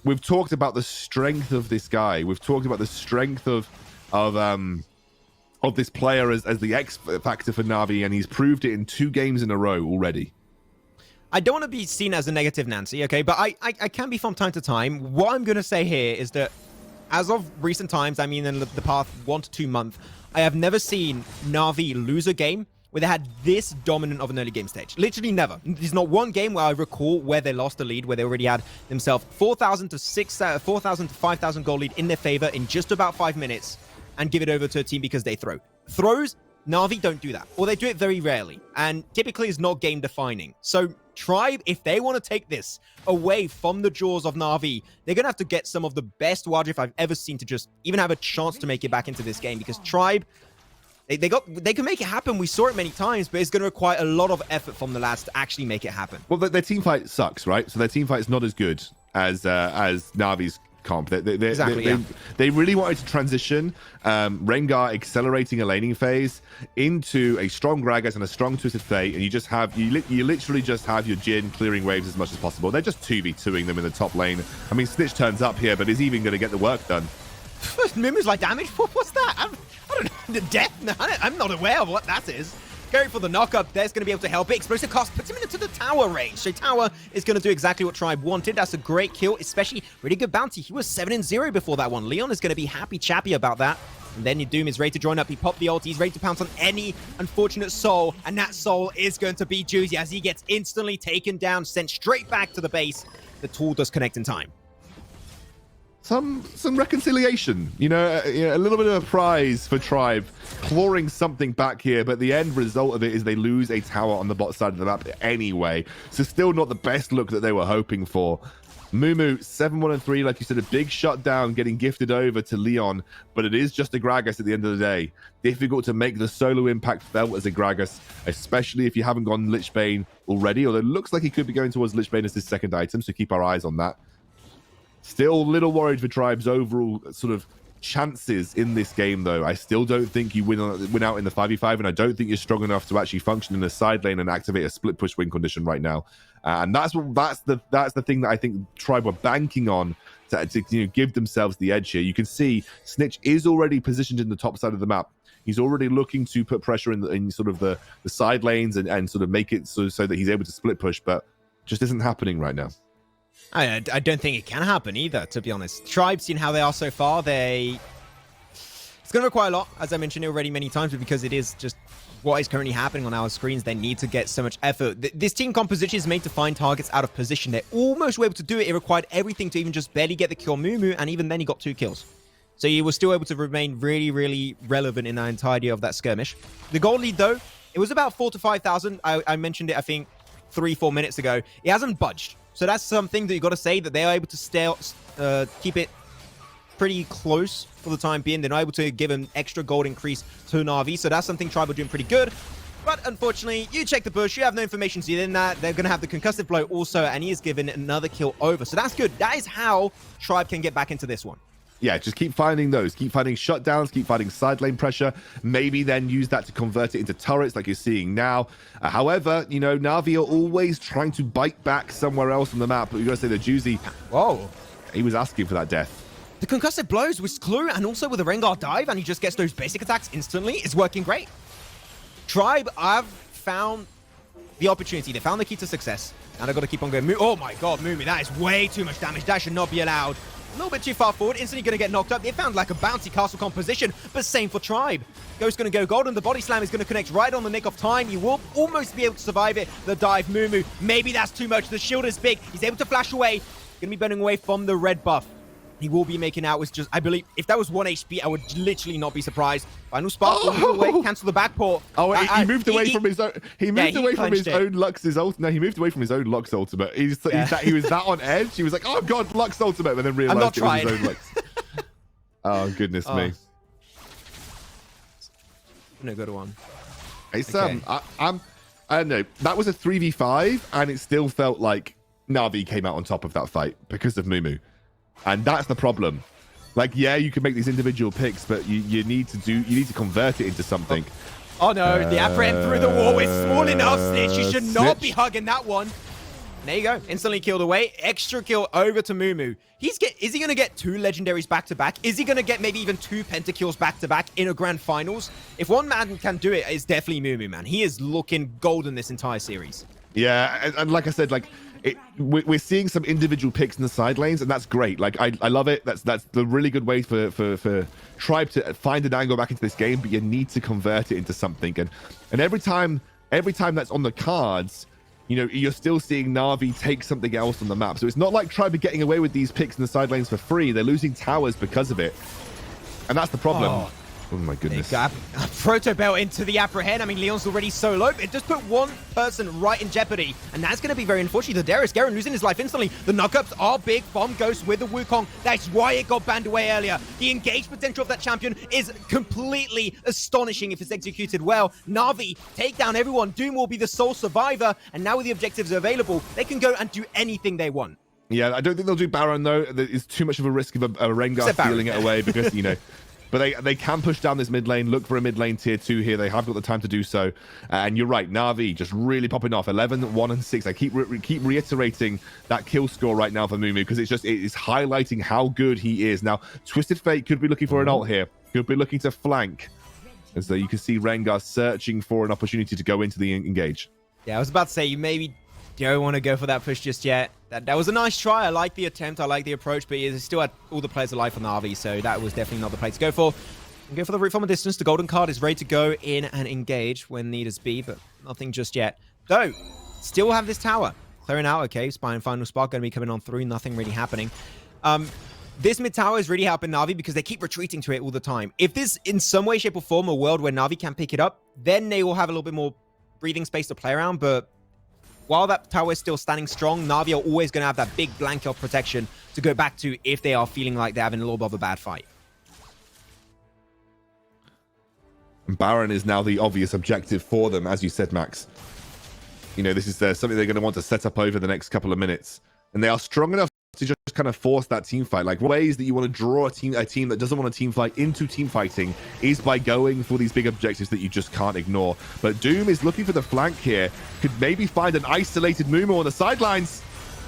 We've talked about the strength of this guy. We've talked about the strength of this player as the X factor for Na'Vi, and he's proved it in 2 games in a row already. I don't want to be seen as a negative Nancy, okay? But I can be from time to time. What I'm going to say here is that as of recent times, I mean in the past 1 to 2 months, I have never seen Na'Vi lose a game where they had this dominant of an early game stage. Literally never. There's not one game where I recall where they lost the lead, where they already had themselves 4,000 to 5,000 goal lead in their favor in just about 5 minutes and give it over to a team because they throw. Throws, Na'Vi don't do that, or they do it very rarely, and typically is not game defining. So Tribe, if they want to take this away from the jaws of Na'Vi, they're going to have to get some of the best wildrift I've ever seen to just even have a chance to make it back into this game, because Tribe, they can make it happen. We saw it many times, but it's going to require a lot of effort from the lads to actually make it happen. Well, their team fight sucks, right? So their team fight is not as good as Na'Vi's comp. They really wanted to transition Rengar accelerating a laning phase into a strong Gragas and a strong Twisted Fate, and you literally just have your Jhin clearing waves as much as possible. They're just 2v2ing them in the top lane. I mean, Snitch turns up here, but is even going to get the work done. Mimi's like damage? What's that? I don't know. The death? No, I'm not aware of what that is. Going for the knockup, there's going to be able to help it. Explosive cost puts him into the tower range. So tower is going to do exactly what Tribe wanted. That's a great kill, especially really good bounty. He was 7-0 before that one. Leon is going to be happy-chappy about that. And then Doom is ready to join up. He popped the ult. He's ready to pounce on any unfortunate soul. And that soul is going to be Juicy as he gets instantly taken down, sent straight back to the base. The tool does connect in time. Some reconciliation, a little bit of a prize for Tribe, clawing something back here, but the end result of it is they lose a tower on the bot side of the map anyway. So still not the best look that they were hoping for. Mumu 7-1-3, like you said, a big shutdown getting gifted over to Leon, but it is just a Gragas at the end of the day. Difficult to make the solo impact felt as a Gragas, especially if you haven't gone Lichbane already, although it looks like he could be going towards Lichbane as his second item, so keep our eyes on that. Still a little worried for Tribe's overall sort of chances in this game, though. I still don't think you win out in the 5v5, and I don't think you're strong enough to actually function in a side lane and activate a split push win condition right now. And that's the thing that I think Tribe were banking on to give themselves the edge here. You can see Snitch is already positioned in the top side of the map. He's already looking to put pressure in sort of the side lanes and sort of make it so that he's able to split push, but just isn't happening right now. I don't think it can happen either, to be honest. Tribe, seeing how they are so far, it's going to require a lot, as I mentioned already many times, but because it is just what is currently happening on our screens, they need to get so much effort. This team composition is made to find targets out of position. They almost were able to do it. It required everything to even just barely get the kill Mumu, and even then he got 2 kills. So he was still able to remain really, really relevant in the entirety of that skirmish. The goal lead, though, it was about 4,000 to 5,000. I mentioned it, I think, 3-4 minutes ago. It hasn't budged. So that's something that you got to say, that they are able to keep it pretty close for the time being. They're not able to give an extra gold increase to Na'Vi, so that's something Tribe are doing pretty good. But unfortunately, you check the bush, you have no information in that. They're going to have the concussive blow also, and he is given another kill over. So that's good. That is how Tribe can get back into this one. Yeah, just keep finding those. Keep finding shutdowns, keep finding side lane pressure. Maybe then use that to convert it into turrets like you're seeing now. However, you know, Na'Vi are always trying to bite back somewhere else on the map. But you got to say that Juicy, whoa, he was asking for that death. The concussive blows with Clue and also with a Rengar dive, and he just gets those basic attacks instantly. It's working great. Tribe have found the opportunity. They found the key to success. And I've got to keep on going. Oh my god, Mumi, that is way too much damage. That should not be allowed. A little bit too far forward, instantly going to get knocked up. They found like a bouncy castle composition, but same for Tribe. Ghost going to go golden. The body slam is going to connect right on the nick of time. You will almost be able to survive it. The dive, Mumu. Maybe that's too much. The shield is big. He's able to flash away. Going to be burning away from the red buff. He will be making out with just, I believe, if that was 1 HP, I would literally not be surprised. Final spark, away, cancel the back port. Oh, he moved away from his own. He moved away from his own Lux's ult. No, he moved away from his own Lux ultimate. He was that on edge. He was like, oh god, Lux ultimate, and then realized it was his own Lux. Oh goodness me. No good one. It's I don't know. That was a 3v5, and it still felt like Na'Vi came out on top of that fight because of Mumu. And that's the problem. Like, yeah, you can make these individual picks, but you need to convert it into something. Oh no, the apprehend through the wall is small enough, Snitch. You should not be hugging that one. There you go. Instantly killed away. Extra kill over to Mumu. Is he going to get 2 legendaries back-to-back? Is he going to get maybe even 2 pentakills back-to-back in a grand finals? If one man can do it, it's definitely Mumu, man. He is looking golden this entire series. Yeah, and like I said, like, we're seeing some individual picks in the side lanes, and that's great. Like, I love it. That's the really good way for Tribe to find an angle back into this game, but you need to convert it into something. And every time that's on the cards, you know, you're still seeing Na'Vi take something else on the map. So it's not like Tribe are getting away with these picks in the side lanes for free. They're losing towers because of it. And that's the problem. Oh my goodness. Proto Belt into the apprehend. I mean, Leon's already so low. It just put one person right in jeopardy. And that's going to be very unfortunate. The Darius Garen losing his life instantly. The knockups are big. Bomb Ghost with the Wukong. That's why it got banned away earlier. The engaged potential of that champion is completely astonishing if it's executed well. Na'Vi take down everyone. Doom will be the sole survivor. And now with the objectives available, they can go and do anything they want. Yeah, I don't think they'll do Baron, though. There's too much of a risk of a Rengar stealing it away because, you know... But they can push down this mid lane, look for a mid lane tier 2 here. They have got the time to do so. And you're right, Na'Vi just really popping off. 11, 1, and 6. I keep reiterating that kill score right now for Mumu because it's highlighting how good he is. Now, Twisted Fate could be looking for an ult here. Could be looking to flank. And so you can see Rengar searching for an opportunity to go into the engage. Yeah, I was about to say, you maybe don't want to go for that push just yet. That was a nice try. I like the attempt. I like the approach, but he still had all the players alive for Na'Vi, so that was definitely not the play to go for. And go for the route from a distance. The golden card is ready to go in and engage when needed be, but nothing just yet. Though, still have this tower. Clearing out, okay. Spy and Final Spark going to be coming on through. Nothing really happening. This mid tower is really helping Na'Vi because they keep retreating to it all the time. If there's in some way, shape, or form a world where Na'Vi can pick it up, then they will have a little bit more breathing space to play around, but while that tower is still standing strong, Na'Vi are always going to have that big blanket of protection to go back to if they are feeling like they're having a little bit of a bad fight. Baron is now the obvious objective for them, as you said, Max. You know, this is something they're going to want to set up over the next couple of minutes. And they are strong enough to just kind of force that team fight. Like, ways that you want to draw a team that doesn't want a team fight into team fighting is by going for these big objectives that you just can't ignore. But Doom is looking for the flank here. Could maybe find an isolated Mumu on the sidelines.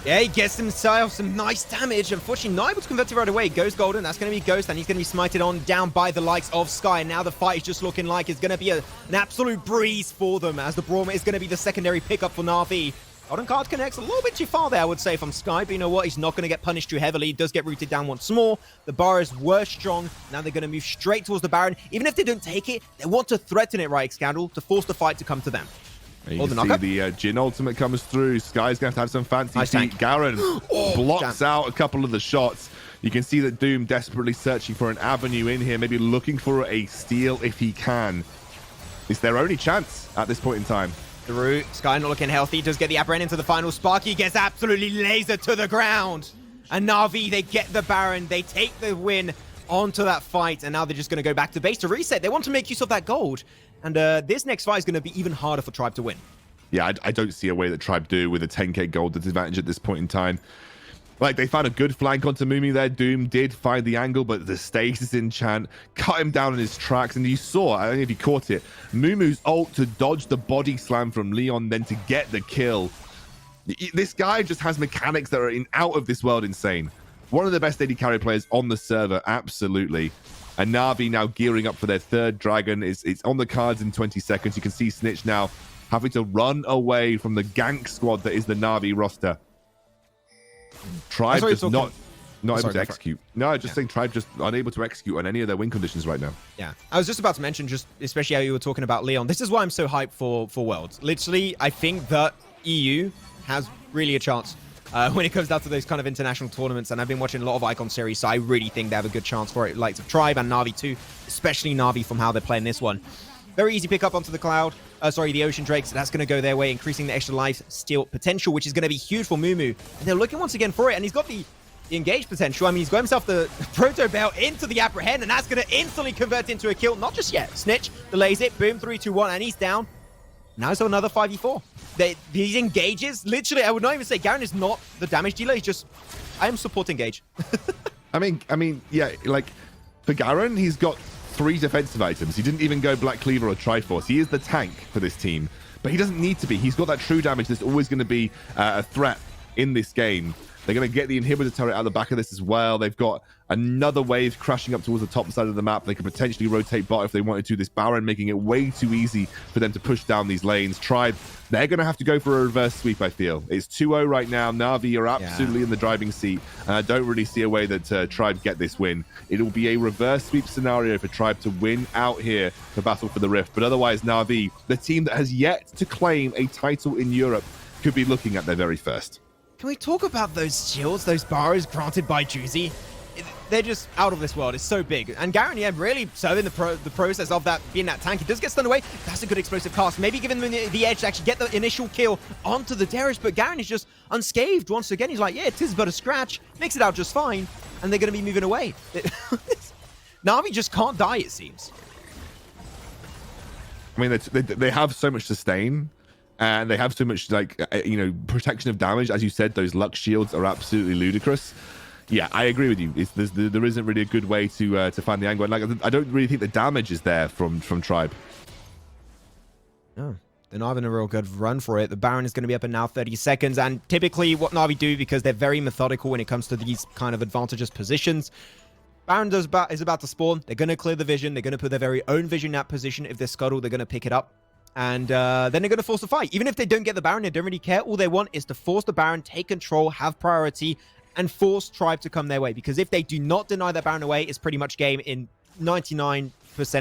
Yeah, he gets himself some nice damage. Unfortunately, not able to convert it right away. Goes golden. That's going to be Ghost, and he's going to be smited on down by the likes of Sky. And now the fight is just looking like it's going to be an absolute breeze for them, as the Braum is going to be the secondary pickup for Na'Vi. Golden card connects a little bit too far there, I would say, from Sky. But you know what? He's not going to get punished too heavily. He does get rooted down once more. The Barras were strong. Now they're going to move straight towards the Baron. Even if they don't take it, they want to threaten it, right, Excoundrel, to force the fight to come to them. You can see the Jin ultimate comes through. Sky's going to have some fancy nice feet. Garen blocks out a couple of the shots. You can see that Doom desperately searching for an avenue in here, maybe looking for a steal if he can. It's their only chance at this point in time. Through, Sky not looking healthy, does get the Aberrant into the final. Sparky gets absolutely lasered to the ground. And Na'Vi, they get the Baron, they take the win onto that fight, and now they're just going to go back to base to reset. They want to make use of that gold. And this next fight is going to be even harder for Tribe to win. Yeah, I don't see a way that Tribe do with a 10k gold disadvantage at this point in time. Like, they found a good flank onto Mumu there. Doom did find the angle, but the stasis enchant cut him down in his tracks. And you saw, I don't know if you caught it, Mumu's ult to dodge the body slam from Leon, then to get the kill. This guy just has mechanics that are out of this world insane. One of the best AD carry players on the server, absolutely. And Na'Vi now gearing up for their third dragon. It's on the cards in 20 seconds. You can see Snitch now having to run away from the gank squad that is the Na'Vi roster. Tribe just not able to execute. No, just saying Tribe just unable to execute on any of their win conditions right now. Yeah, I was just about to mention, just especially how you were talking about Leon. This is why I'm so hyped for Worlds. Literally, I think that EU has really a chance when it comes down to those kind of international tournaments. And I've been watching a lot of Icon series, so I really think they have a good chance for it. Likes of Tribe and Na'Vi too, especially Na'Vi from how they're playing this one. Very easy pick up onto the cloud. The Ocean Drakes. That's going to go their way, increasing the extra life steal potential, which is going to be huge for Mumu. And they're looking once again for it, and he's got the engage potential. I mean, he's got himself the Proto Belt into the Apprehend, and that's going to instantly convert into a kill. Not just yet. Snitch delays it. Boom, 3, 2, 1, and he's down. Now it's another 5v4. These engages, literally, I would not even say Garen is not the damage dealer. He's just, I am support engage. I mean, yeah, like, for Garen, he's got 3 defensive items. He didn't even go Black Cleaver or Triforce. He is the tank for this team, but he doesn't need to be. He's got that true damage that's always going to be a threat in this game. They're going to get the inhibitor turret out the back of this as well. They've got another wave crashing up towards the top side of the map. They could potentially rotate bot if they wanted to. This Baron making it way too easy for them to push down these lanes. Tribe, they're going to have to go for a reverse sweep, I feel. It's 2-0 right now. Na'Vi are absolutely in the driving seat. And I don't really see a way that Tribe get this win. It'll be a reverse sweep scenario for Tribe to win out here for Battle for the Rift. But otherwise, Na'Vi, the team that has yet to claim a title in Europe, could be looking at their very first. Can we talk about those shields, those barras granted by Juicy? They're just out of this world. It's so big. And Garen, yeah, really serving the process of that, being that tank. He does get stunned away. That's a good explosive cast. Maybe giving them the edge to actually get the initial kill onto the Darius. But Garen is just unscathed once again. He's like, yeah, it is but a scratch. Makes it out just fine. And they're going to be moving away. Na'Vi just can't die, it seems. I mean, they have so much sustain. And they have so much, like, protection of damage. As you said, those Lux shields are absolutely ludicrous. Yeah, I agree with you. There isn't really a good way to find the angle. And, like, I don't really think the damage is there from Tribe. No, they're not having a real good run for it. The Baron is going to be up in now 30 seconds. And typically what Na'Vi do, because they're very methodical when it comes to these kind of advantageous positions, Baron is about to spawn. They're going to clear the vision. They're going to put their very own vision in that position. If they're Scuttle, they're going to pick it up. And then they're going to force the fight. Even if they don't get the Baron, they don't really care. All they want is to force the Baron, take control, have priority, and force Tribe to come their way. Because if they do not deny that Baron away, it's pretty much game in 99%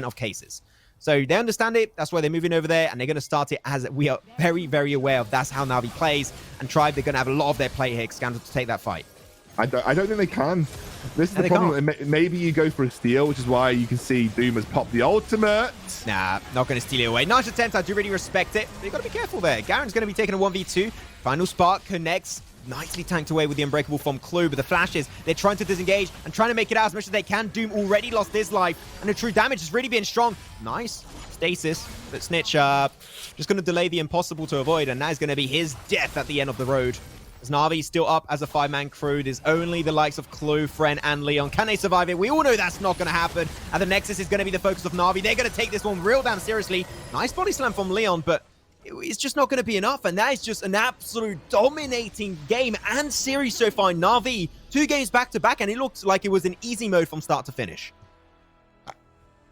of cases. So they understand it. That's why they're moving over there. And they're going to start it as we are very, very aware of. That's how Na'Vi plays. And Tribe, they're going to have a lot of their play here, Excoundrel, to take that fight. I don't think they can. This is the problem. Maybe you go for a steal, which is why you can see Doom has popped the ultimate. Nah, not going to steal it away. Nice attempt. I do really respect it. But you've got to be careful there. Garen's going to be taking a 1v2. Final spark connects. Nicely tanked away with the Unbreakable from Clue. But the flashes, they're trying to disengage and trying to make it out as much as they can. Doom already lost his life. And the true damage has really been strong. Nice stasis. But Snitch just going to delay the impossible to avoid. And that is going to be his death at the end of the road. As Na'Vi still up as a 5-man crew. There's only the likes of Clue, Fren, and Leon. Can they survive it? We all know that's not going to happen. And the Nexus is going to be the focus of Na'Vi. They're going to take this one real damn seriously. Nice body slam from Leon, but it's just not going to be enough. And that is just an absolute dominating game and series so far. Na'Vi, 2 games back-to-back, and it looked like it was an easy mode from start to finish.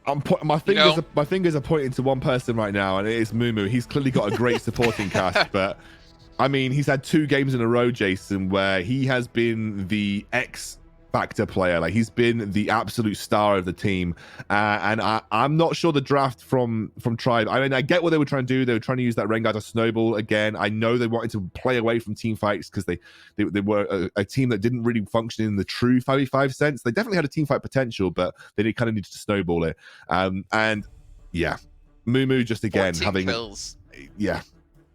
My fingers are pointing to one person right now, and it is Mumu. He's clearly got a great supporting cast, but I mean, he's had 2 games in a row, Jason, where he has been the X factor player. Like, he's been the absolute star of the team, and I'm not sure the draft from Tribe. I mean, I get what they were trying to do. They were trying to use that Rengar to snowball again. I know they wanted to play away from team fights because they were a team that didn't really function in the true 5v5 sense. They definitely had a team fight potential, but they kind of needed to snowball it. And yeah, Mumu just again having kills. Yeah,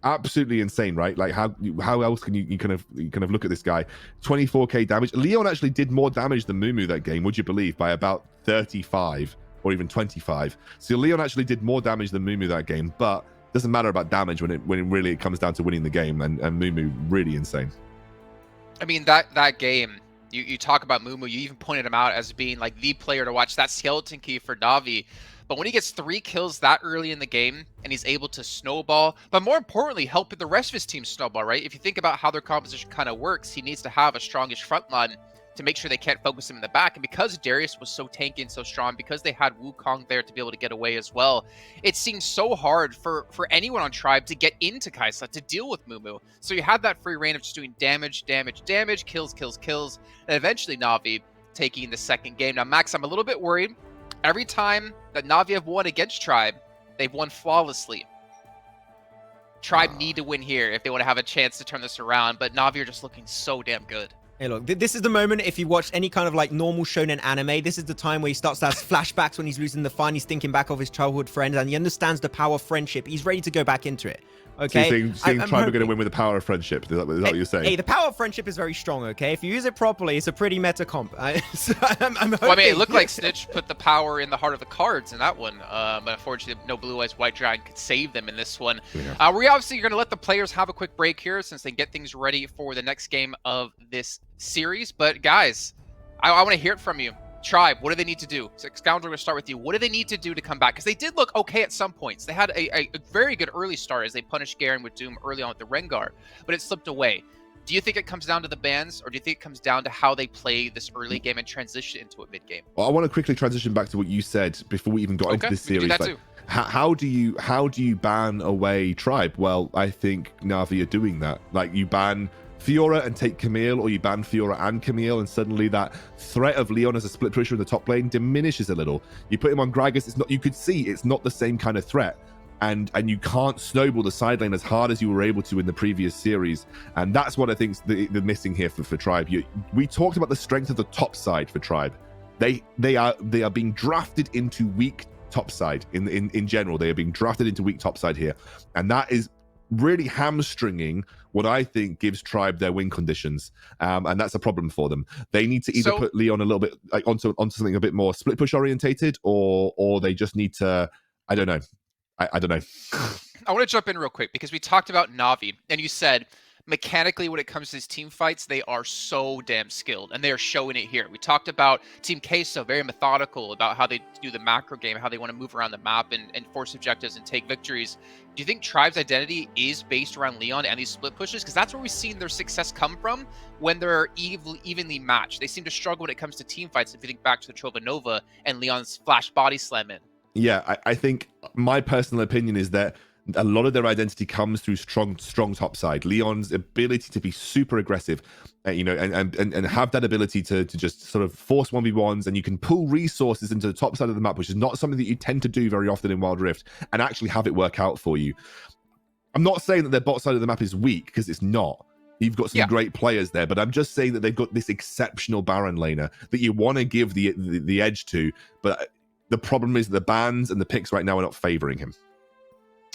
absolutely insane, right? Like, how else can you kind of look at this guy? 24k damage. Leon actually did more damage than Mumu that game, would you believe, by about 35 or even 25. So Leon actually did more damage than Mumu that game, but doesn't matter about damage when it really comes down to winning the game. And Mumu really insane. I mean, that game, you talk about Mumu, you even pointed him out as being like the player to watch, that skeleton key for Na'Vi. But when he gets 3 kills that early in the game and he's able to snowball, but more importantly, help the rest of his team snowball, right? If you think about how their composition kind of works, he needs to have a strongish front line to make sure they can't focus him in the back. And because Darius was so tanky and so strong, because they had Wukong there to be able to get away as well, it seemed so hard for anyone on Tribe to get into Kaisa, to deal with Mumu. So you had that free reign of just doing damage, kills, and eventually Na'Vi taking the second game. Now, Max, I'm a little bit worried. Every time that Na'Vi have won against Tribe, they've won flawlessly. Tribe need to win here if they want to have a chance to turn this around, but Na'Vi are just looking so damn good. Hey, look, this is the moment, if you watched any kind of like normal shonen anime, this is the time where he starts to have flashbacks when he's losing the fun, he's thinking back of his childhood friends, and he understands the power of friendship. He's ready to go back into it. Okay. So you're saying Tribe are going to win with the power of friendship. Is that what you're saying? Hey, the power of friendship is very strong, okay? If you use it properly, it's a pretty meta comp. So I'm hoping... Well, I mean, it looked like Snitch put the power in the heart of the cards in that one. But unfortunately, no Blue Eyes White Dragon could save them in this one. Yeah. We obviously are going to let the players have a quick break here since they get things ready for the next game of this series. But guys, I want to hear it from you. Tribe, what do they need to do? So, Excoundrel, we're going to start with you. What do they need to do to come back? Because they did look okay at some points. They had a very good early start as they punished Garen with Doom early on with the Rengar, but it slipped away. Do you think it comes down to the bans, or do you think it comes down to how they play this early game and transition into a mid-game? Well, I want to quickly transition back to what you said before we even got into this series. Like, how do you ban away Tribe? Well, I think Na'Vi are doing that. Like, you ban Fiora and take Camille, or you ban Fiora and Camille, and suddenly that threat of Leon as a split pusher in the top lane diminishes a little. You put him on Gragas, it's not, you could see it's not the same kind of threat, and you can't snowball the side lane as hard as you were able to in the previous series, and that's what I think's the missing here for Tribe. We talked about the strength of the top side for Tribe. They are being drafted into weak top side in general. They are being drafted into weak top side here, and that is really hamstringing what I think gives Tribe their win conditions, and that's a problem for them. They need to either put Leon a little bit like onto something a bit more split push orientated, or they just need to, I don't know. I don't know. I want to jump in real quick because we talked about Na'Vi, and you said mechanically when it comes to these team fights, they are so damn skilled, and they are showing it here. We talked about Team Queso, very methodical about how they do the macro game, how they want to move around the map and force objectives and take victories. Do you think Tribe's identity is based around Leon and these split pushes? Because that's where we've seen their success come from when they're evenly matched. They seem to struggle when it comes to team fights, if you think back to the Trova Nova and Leon's flash body slam in. Yeah, I think my personal opinion is that a lot of their identity comes through strong top side. Leon's ability to be super aggressive, and have that ability to just sort of force 1v1s, and you can pull resources into the top side of the map, which is not something that you tend to do very often in Wild Rift, and actually have it work out for you. I'm not saying that their bot side of the map is weak, because it's not. You've got some great players there, but I'm just saying that they've got this exceptional Baron laner that you want to give the edge to, but the problem is the bans and the picks right now are not favoring him.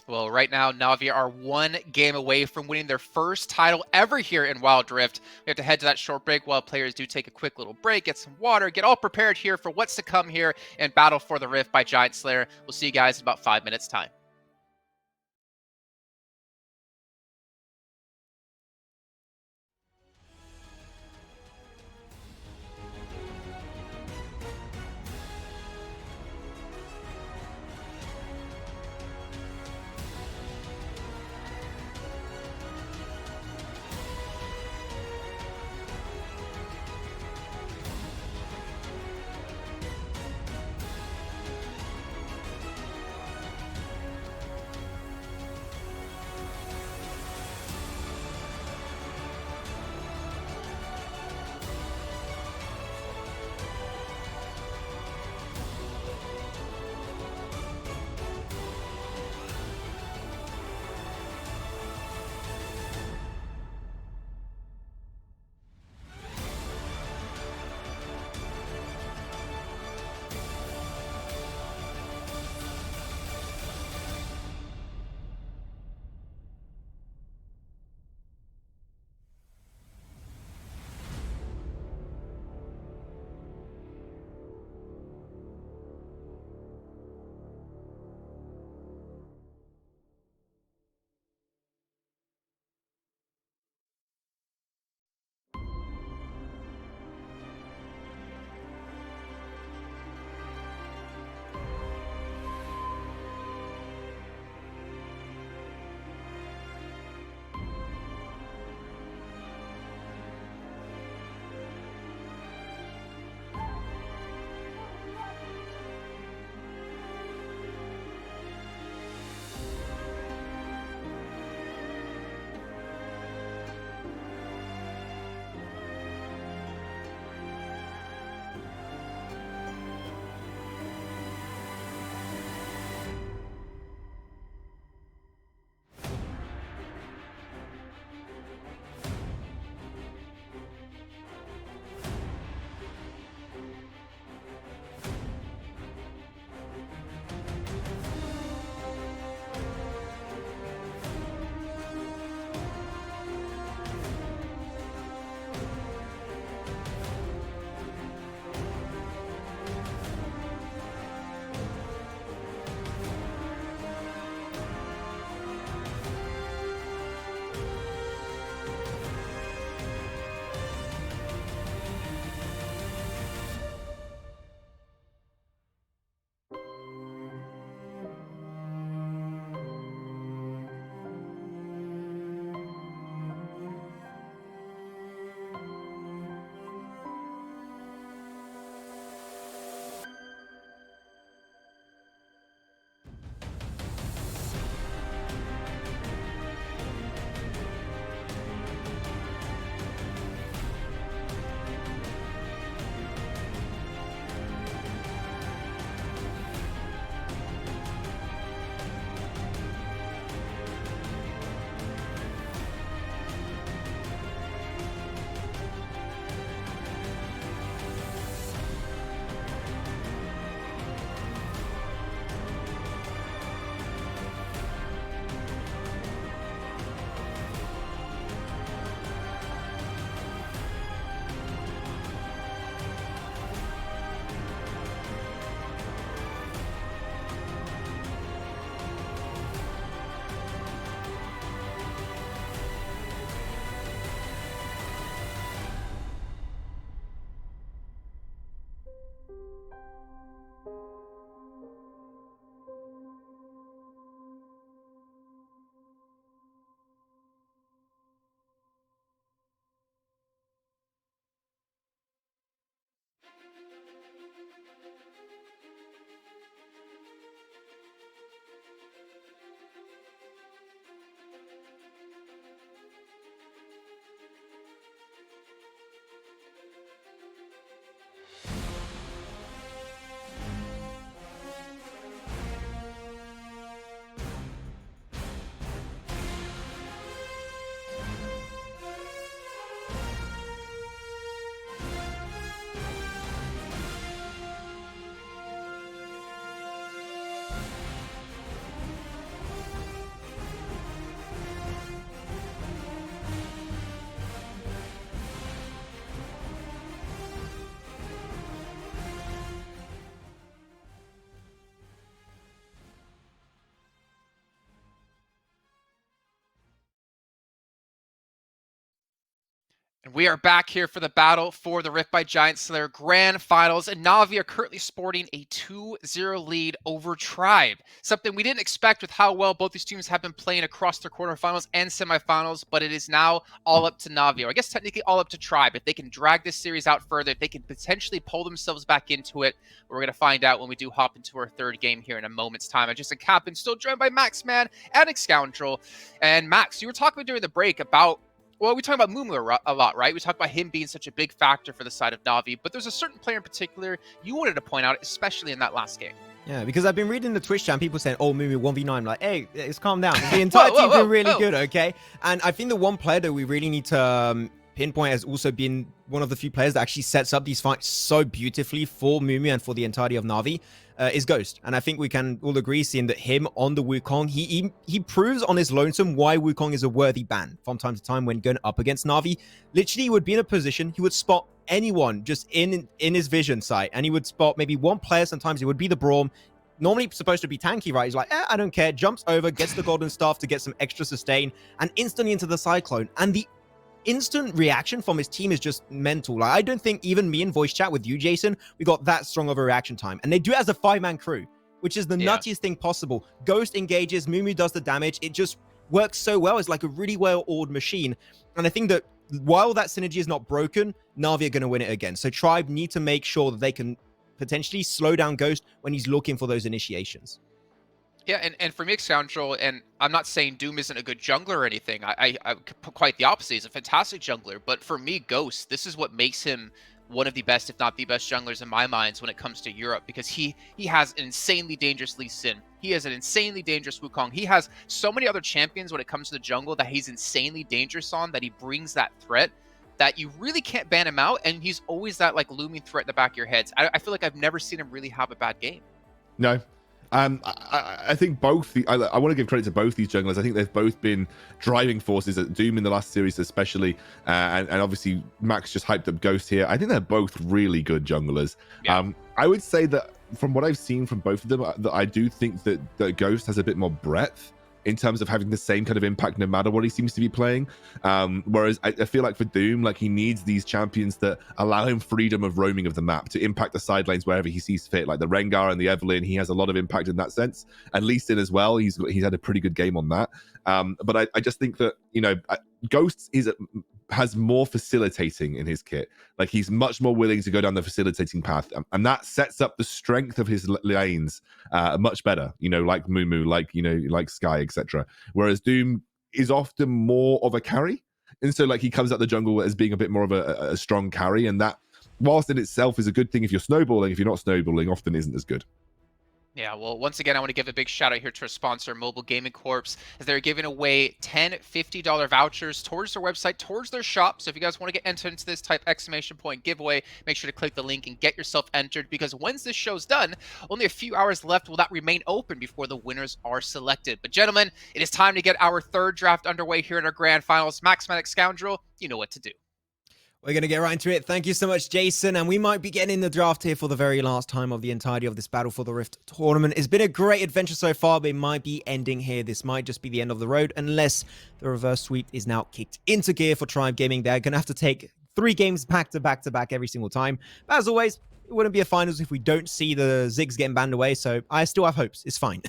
Well, right now, Na'Vi are 1 game away from winning their first title ever here in Wild Rift. We have to head to that short break while players do take a quick little break, get some water, get all prepared here for what's to come here in Battle for the Rift by GiantSlayer. We'll see you guys in about 5 minutes' time. And we are back here for the battle for the Rift by GiantSlayer Grand Finals, and Na'Vi are currently sporting a 2-0 lead over Tribe. Something we didn't expect with how well both these teams have been playing across their quarterfinals and semifinals, but it is now all up to Na'Vi, or I guess technically all up to Tribe. If they can drag this series out further, if they can potentially pull themselves back into it, we're going to find out when we do hop into our third game here in a moment's time. I'm just a Kaplan, still joined by Max Man and Excoundrel. And Max, you were talking during the break about, well, we talk about Mumu a lot, right? We talk about him being such a big factor for the side of Na'Vi, but there's a certain player in particular you wanted to point out, especially in that last game. Yeah, because I've been reading the Twitch chat and people saying, oh, Mumu 1v9. I'm like, hey, let's calm down. The entire team's been really good, okay? And I think the one player that we really need to pinpoint has also been one of the few players that actually sets up these fights so beautifully for Mumu and for the entirety of Na'Vi. Is Ghost. And I think we can all agree, seeing that him on the Wukong, he proves on his lonesome why Wukong is a worthy ban from time to time when going up against Na'Vi. Literally, he would be in a position, he would spot anyone just in his vision sight, and he would spot maybe one player. Sometimes it would be the Braum. Normally supposed to be tanky, right? He's like, I don't care. Jumps over, gets the golden staff to get some extra sustain, and instantly into the Cyclone. And the instant reaction from his team is just mental. Like, I don't think even me in voice chat with you, Jason, we got that strong of a reaction time. And they do it as a 5-man crew, which is the nuttiest thing possible. Ghost engages, Mumu does the damage. It just works so well. It's like a really well-oiled machine. And I think that while that synergy is not broken, Na'Vi are going to win it again. So Tribe need to make sure that they can potentially slow down Ghost when he's looking for those initiations. Yeah, and for me, Excoundrel, and I'm not saying Doom isn't a good jungler or anything. I quite the opposite. He's a fantastic jungler. But for me, Ghost, this is what makes him one of the best, if not the best junglers in my minds when it comes to Europe, because he has an insanely dangerous Lee Sin. He has an insanely dangerous Wukong. He has so many other champions when it comes to the jungle that he's insanely dangerous on, that he brings that threat that you really can't ban him out, and he's always that like looming threat in the back of your heads. I feel like I've never seen him really have a bad game. No. I think both. I want to give credit to both these junglers. I think they've both been driving forces at Doom in the last series, especially, and obviously Max just hyped up Ghost here. I think they're both really good junglers. Yeah. I would say that from what I've seen from both of them, that I do think that Ghost has a bit more breadth in terms of having the same kind of impact no matter what he seems to be playing. Whereas I feel like for Doom, like he needs these champions that allow him freedom of roaming of the map to impact the side lanes wherever he sees fit, like the Rengar and the Evelynn. He has a lot of impact in that sense. And Lee Sin as well, he's had a pretty good game on that. But I just think that, you know, Ghosts has more facilitating in his kit. Like he's much more willing to go down the facilitating path, and that sets up the strength of his lanes much better, you know, like Mumu, like Sky, etc. Whereas Doom is often more of a carry, and so like he comes out the jungle as being a bit more of a strong carry, and that, whilst in itself is a good thing if you're snowballing, if you're not snowballing, often isn't as good. Yeah, well, once again, I want to give a big shout out here to our sponsor, Mobile Gaming Corp, as they're giving away 10 $50 vouchers towards their website, towards their shop. So if you guys want to get entered into this type exclamation point giveaway, make sure to click the link and get yourself entered, because once this show's done, only a few hours left will that remain open before the winners are selected. But gentlemen, it is time to get our third draft underway here in our grand finals. Max Man, Excoundrel, you know what to do. We're going to get right into it. Thank you so much, Jason. And we might be getting in the draft here for the very last time of the entirety of this Battle for the Rift tournament. It's been a great adventure so far, but it might be ending here. This might just be the end of the road, unless the reverse sweep is now kicked into gear for Tribe Gaming. They're going to have to take 3 games back to back to back every single time. But as always, it wouldn't be a finals if we don't see the Ziggs getting banned away. So I still have hopes. It's fine.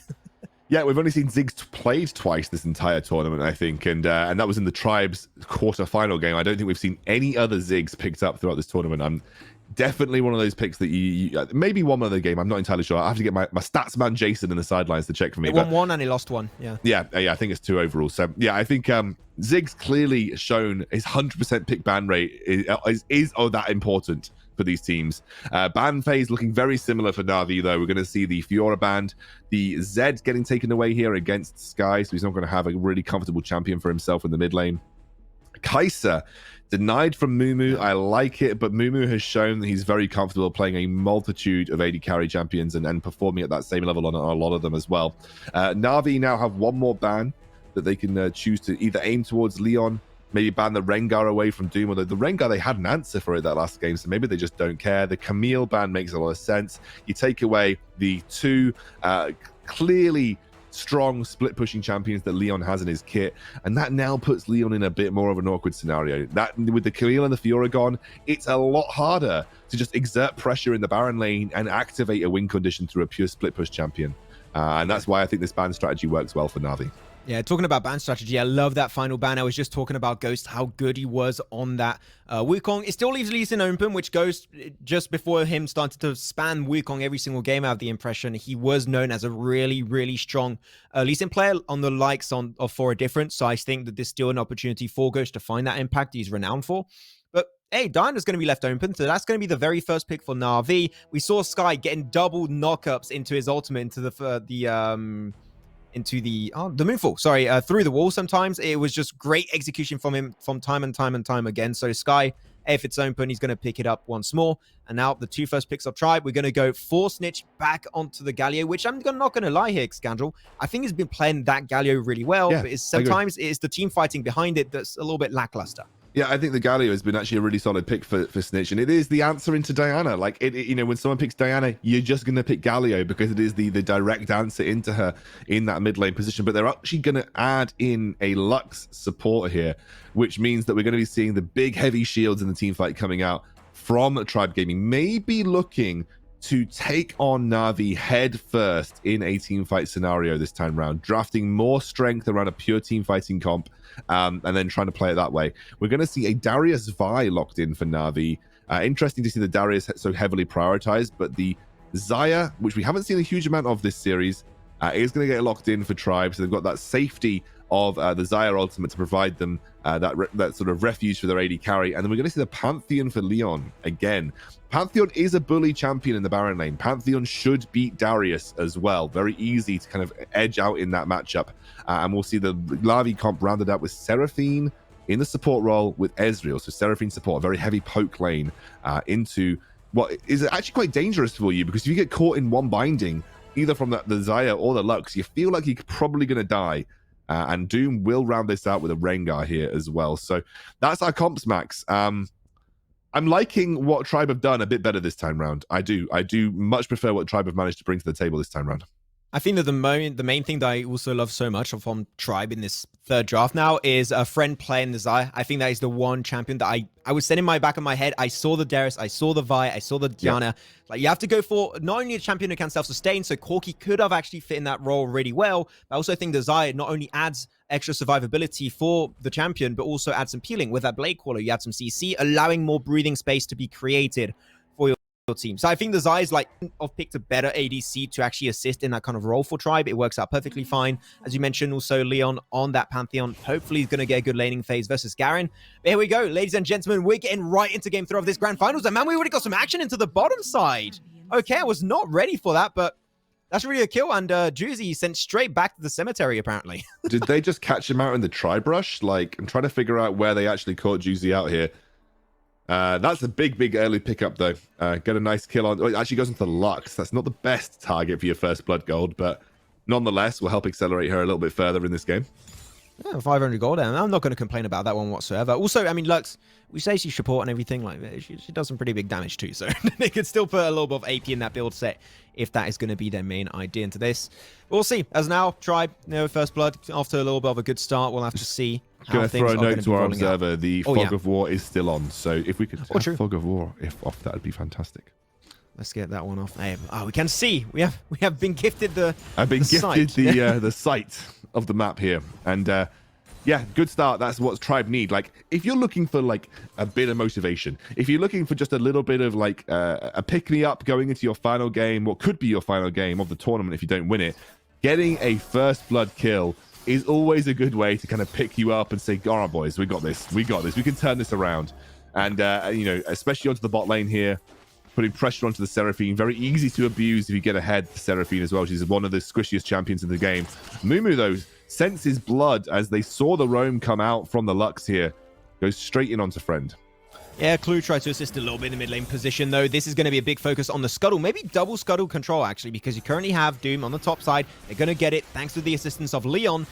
Yeah, we've only seen Ziggs played twice this entire tournament, I think, and that was in the Tribe's quarter-final game. I don't think we've seen any other Ziggs picked up throughout this tournament. I'm definitely one of those picks that you maybe one other game. I'm not entirely sure. I have to get my stats man Jason in the sidelines to check for me. He won one and he lost one. Yeah. Yeah. I think it's 2 overall. So yeah, I think Zig's clearly shown his 100% pick ban rate is that important for these teams. Ban phase looking very similar for Na'Vi though. We're going to see the Fiora banned, the Zed getting taken away here against Sky, so he's not going to have a really comfortable champion for himself in the mid lane. Kai'Sa denied from Mumu. I like it, but Mumu has shown that he's very comfortable playing a multitude of AD carry champions and performing at that same level on a lot of them as well. Na'Vi now have one more ban that they can choose to either aim towards Leon, maybe ban the Rengar away from Doom, although the Rengar, they had an answer for it that last game, so maybe they just don't care. The Camille ban makes a lot of sense. You take away the 2 clearly strong split pushing champions that Leon has in his kit, and that now puts Leon in a bit more of an awkward scenario. That with the Camille and the Fiora gone, it's a lot harder to just exert pressure in the Baron lane and activate a win condition through a pure split push champion. And that's why I think this ban strategy works well for Na'Vi. Yeah, talking about ban strategy, I love that final ban. I was just talking about Ghost, how good he was on that Wukong. It still leaves Lee Sin open, which Ghost, just before him started to spam Wukong every single game, I have the impression he was known as a really, really strong Lee Sin player on the likes of For a Difference. So I think that there's still an opportunity for Ghost to find that impact he's renowned for. But hey, Diana's going to be left open, so that's going to be the very first pick for Na'Vi. We saw Sky getting double knockups into his ultimate, into the moonfall, sorry, through the wall sometimes. It was just great execution from him from time and time again. So Sky, if it's open, he's going to pick it up once more. And now the 2 first picks of Tribe, we're going to go for Snitch back onto the Galio, which I'm not going to lie here, Excoundrel. I think he's been playing that Galio really well, but sometimes it's the team fighting behind it that's a little bit lackluster. Yeah, I think the Galio has been actually a really solid pick for Snitch, and it is the answer into Diana. Like, when someone picks Diana, you're just going to pick Galio because it is the direct answer into her in that mid lane position. But they're actually going to add in a Lux supporter here, which means that we're going to be seeing the big heavy shields in the team fight coming out from Tribe Gaming, maybe looking to take on Na'Vi head first in a team fight scenario this time round, drafting more strength around a pure team fighting comp, and then trying to play it that way. We're going to see a Darius Vi locked in for Na'Vi. Interesting to see the Darius so heavily prioritized, but the Xayah, which we haven't seen a huge amount of this series, is going to get locked in for Tribe. So they've got that safety of the Xayah ultimate to provide them that sort of refuge for their AD carry. And then we're going to see the Pantheon for Leon again. Pantheon is a bully champion in the Baron lane. Pantheon should beat Darius as well. Very easy to kind of edge out in that matchup. And we'll see the Na'Vi comp rounded out with Seraphine in the support role with Ezreal. So Seraphine support, a very heavy poke lane into what is actually quite dangerous for you, because if you get caught in one binding, either from the Xayah or the Lux, you feel like you're probably going to die. And Doom will round this out with a Rengar here as well. So that's our comps, Max. I'm liking what Tribe have done a bit better this time round. I do much prefer what Tribe have managed to bring to the table this time round. I think that the main thing that I also love so much from Tribe in this third draft now is a friend playing the Xayah. I think that is the one champion that I was sitting in my back of my head. I saw the Darius, I saw the Vi, I saw the Diana. Yep. Like, you have to go for not only a champion who can self-sustain, so Corki could have actually fit in that role really well. But I also think the Xayah not only adds extra survivability for the champion, but also adds some peeling. With that Blade Caller, you add some CC, allowing more breathing space to be created for your team. So I think the Xayah is like, I've picked a better ADC to actually assist in that kind of role for Tribe. It works out perfectly fine. As you mentioned, also Leon on that Pantheon. Hopefully he's going to get a good laning phase versus Garen. But here we go, ladies and gentlemen. We're getting right into game 3 of this grand finals. And man, we already got some action into the bottom side. Okay, I was not ready for that, but that's really a kill. And Juicy sent straight back to the cemetery, apparently. Did they just catch him out in the Tribe Rush? Like, I'm trying to figure out where they actually caught Juicy out here. That's a big early pickup though. Get a nice kill on. It actually goes into the Lux. That's not the best target for your first blood gold, but nonetheless will help accelerate her a little bit further in this game. Yeah, 500 gold, and I'm not going to complain about that one whatsoever. Also, I mean, Lux, we say she's support and everything, like she does some pretty big damage too, so they could still put a little bit of AP in that build set if that is going to be their main idea into this. But we'll see. As now, Tribe, first blood after a little bit of a good start. We'll have to see. Going to throw a note to our observer. The Fog of War is still on, so if we could have Fog of War off, that would be fantastic. Let's get that one off. We can see we have been gifted the. I've been gifted sight. the sight of the map here, and Yeah, good start. That's what Tribe need. Like, if you're looking for like a bit of motivation, if you're looking for just a little bit of like a pick-me-up going into your final game, what could be your final game of the tournament if you don't win it, getting a first blood kill is always a good way to kind of pick you up and say, all right, boys, we got this. We got this. We can turn this around. And, you know, especially onto the bot lane here, putting pressure onto the Seraphine. Very easy to abuse if you get ahead the Seraphine as well. She's one of the squishiest champions in the game. Mumu, though, senses blood as they saw the roam come out from the Lux here. Goes straight in onto Friend. Yeah, Clue tried to assist a little bit in the mid lane position, though. This is going to be a big focus on the Scuttle. Maybe double Scuttle control, actually, because you currently have Doom on the top side. They're going to get it thanks to the assistance of Leon.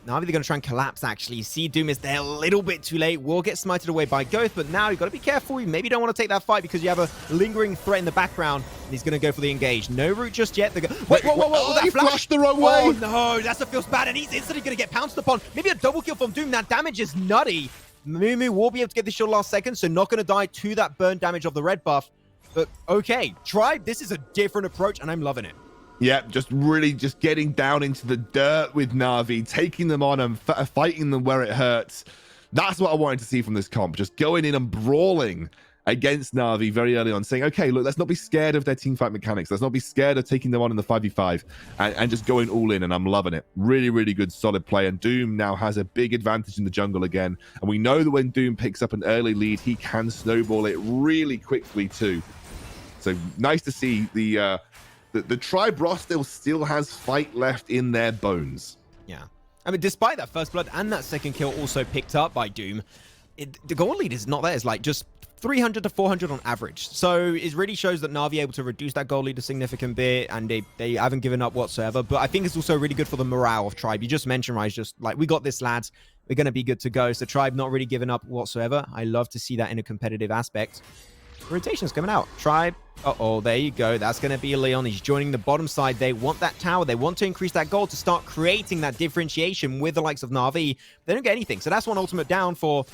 Now they're going to try and collapse, actually. You see Doom is there a little bit too late. Will get smited away by Ghost, but now you've got to be careful. You maybe don't want to take that fight because you have a lingering threat in the background. And he's going to go for the engage. No route just yet. Wait, whoa, that he flashed the wrong way. Oh, no, that's what feels bad. And he's instantly going to get pounced upon. Maybe a double kill from Doom. That damage is nutty. Mumu will be able to get this shot last second, so not going to die to that burn damage of the red buff. But okay, Tribe, this is a different approach, and I'm loving it. Yeah, just really just getting down into the dirt with Na'Vi, taking them on and fighting them where it hurts. That's what I wanted to see from this comp. Just going in and brawling against Na'Vi very early on, saying, okay, look, let's not be scared of their teamfight mechanics. Let's not be scared of taking them on in the 5v5 and just going all in, and I'm loving it. Really, really good, solid play, and Doom now has a big advantage in the jungle again, and we know that when Doom picks up an early lead, he can snowball it really quickly too. So nice to see the Tribe roster still has fight left in their bones. Yeah. I mean, despite that first blood and that second kill also picked up by Doom, the goal lead is not there. It's like just 300 to 400 on average. So it really shows that Na'Vi able to reduce that goal lead a significant bit, and they haven't given up whatsoever. But I think it's also really good for the morale of Tribe. You just mentioned, right, just like, we got this, lads. We're going to be good to go. So Tribe not really giving up whatsoever. I love to see that in a competitive aspect. Rotation's coming out. Tribe. Uh-oh, there you go. That's going to be Leon. He's joining the bottom side. They want that tower. They want to increase that goal to start creating that differentiation with the likes of Na'Vi. They don't get anything. So that's one ultimate down for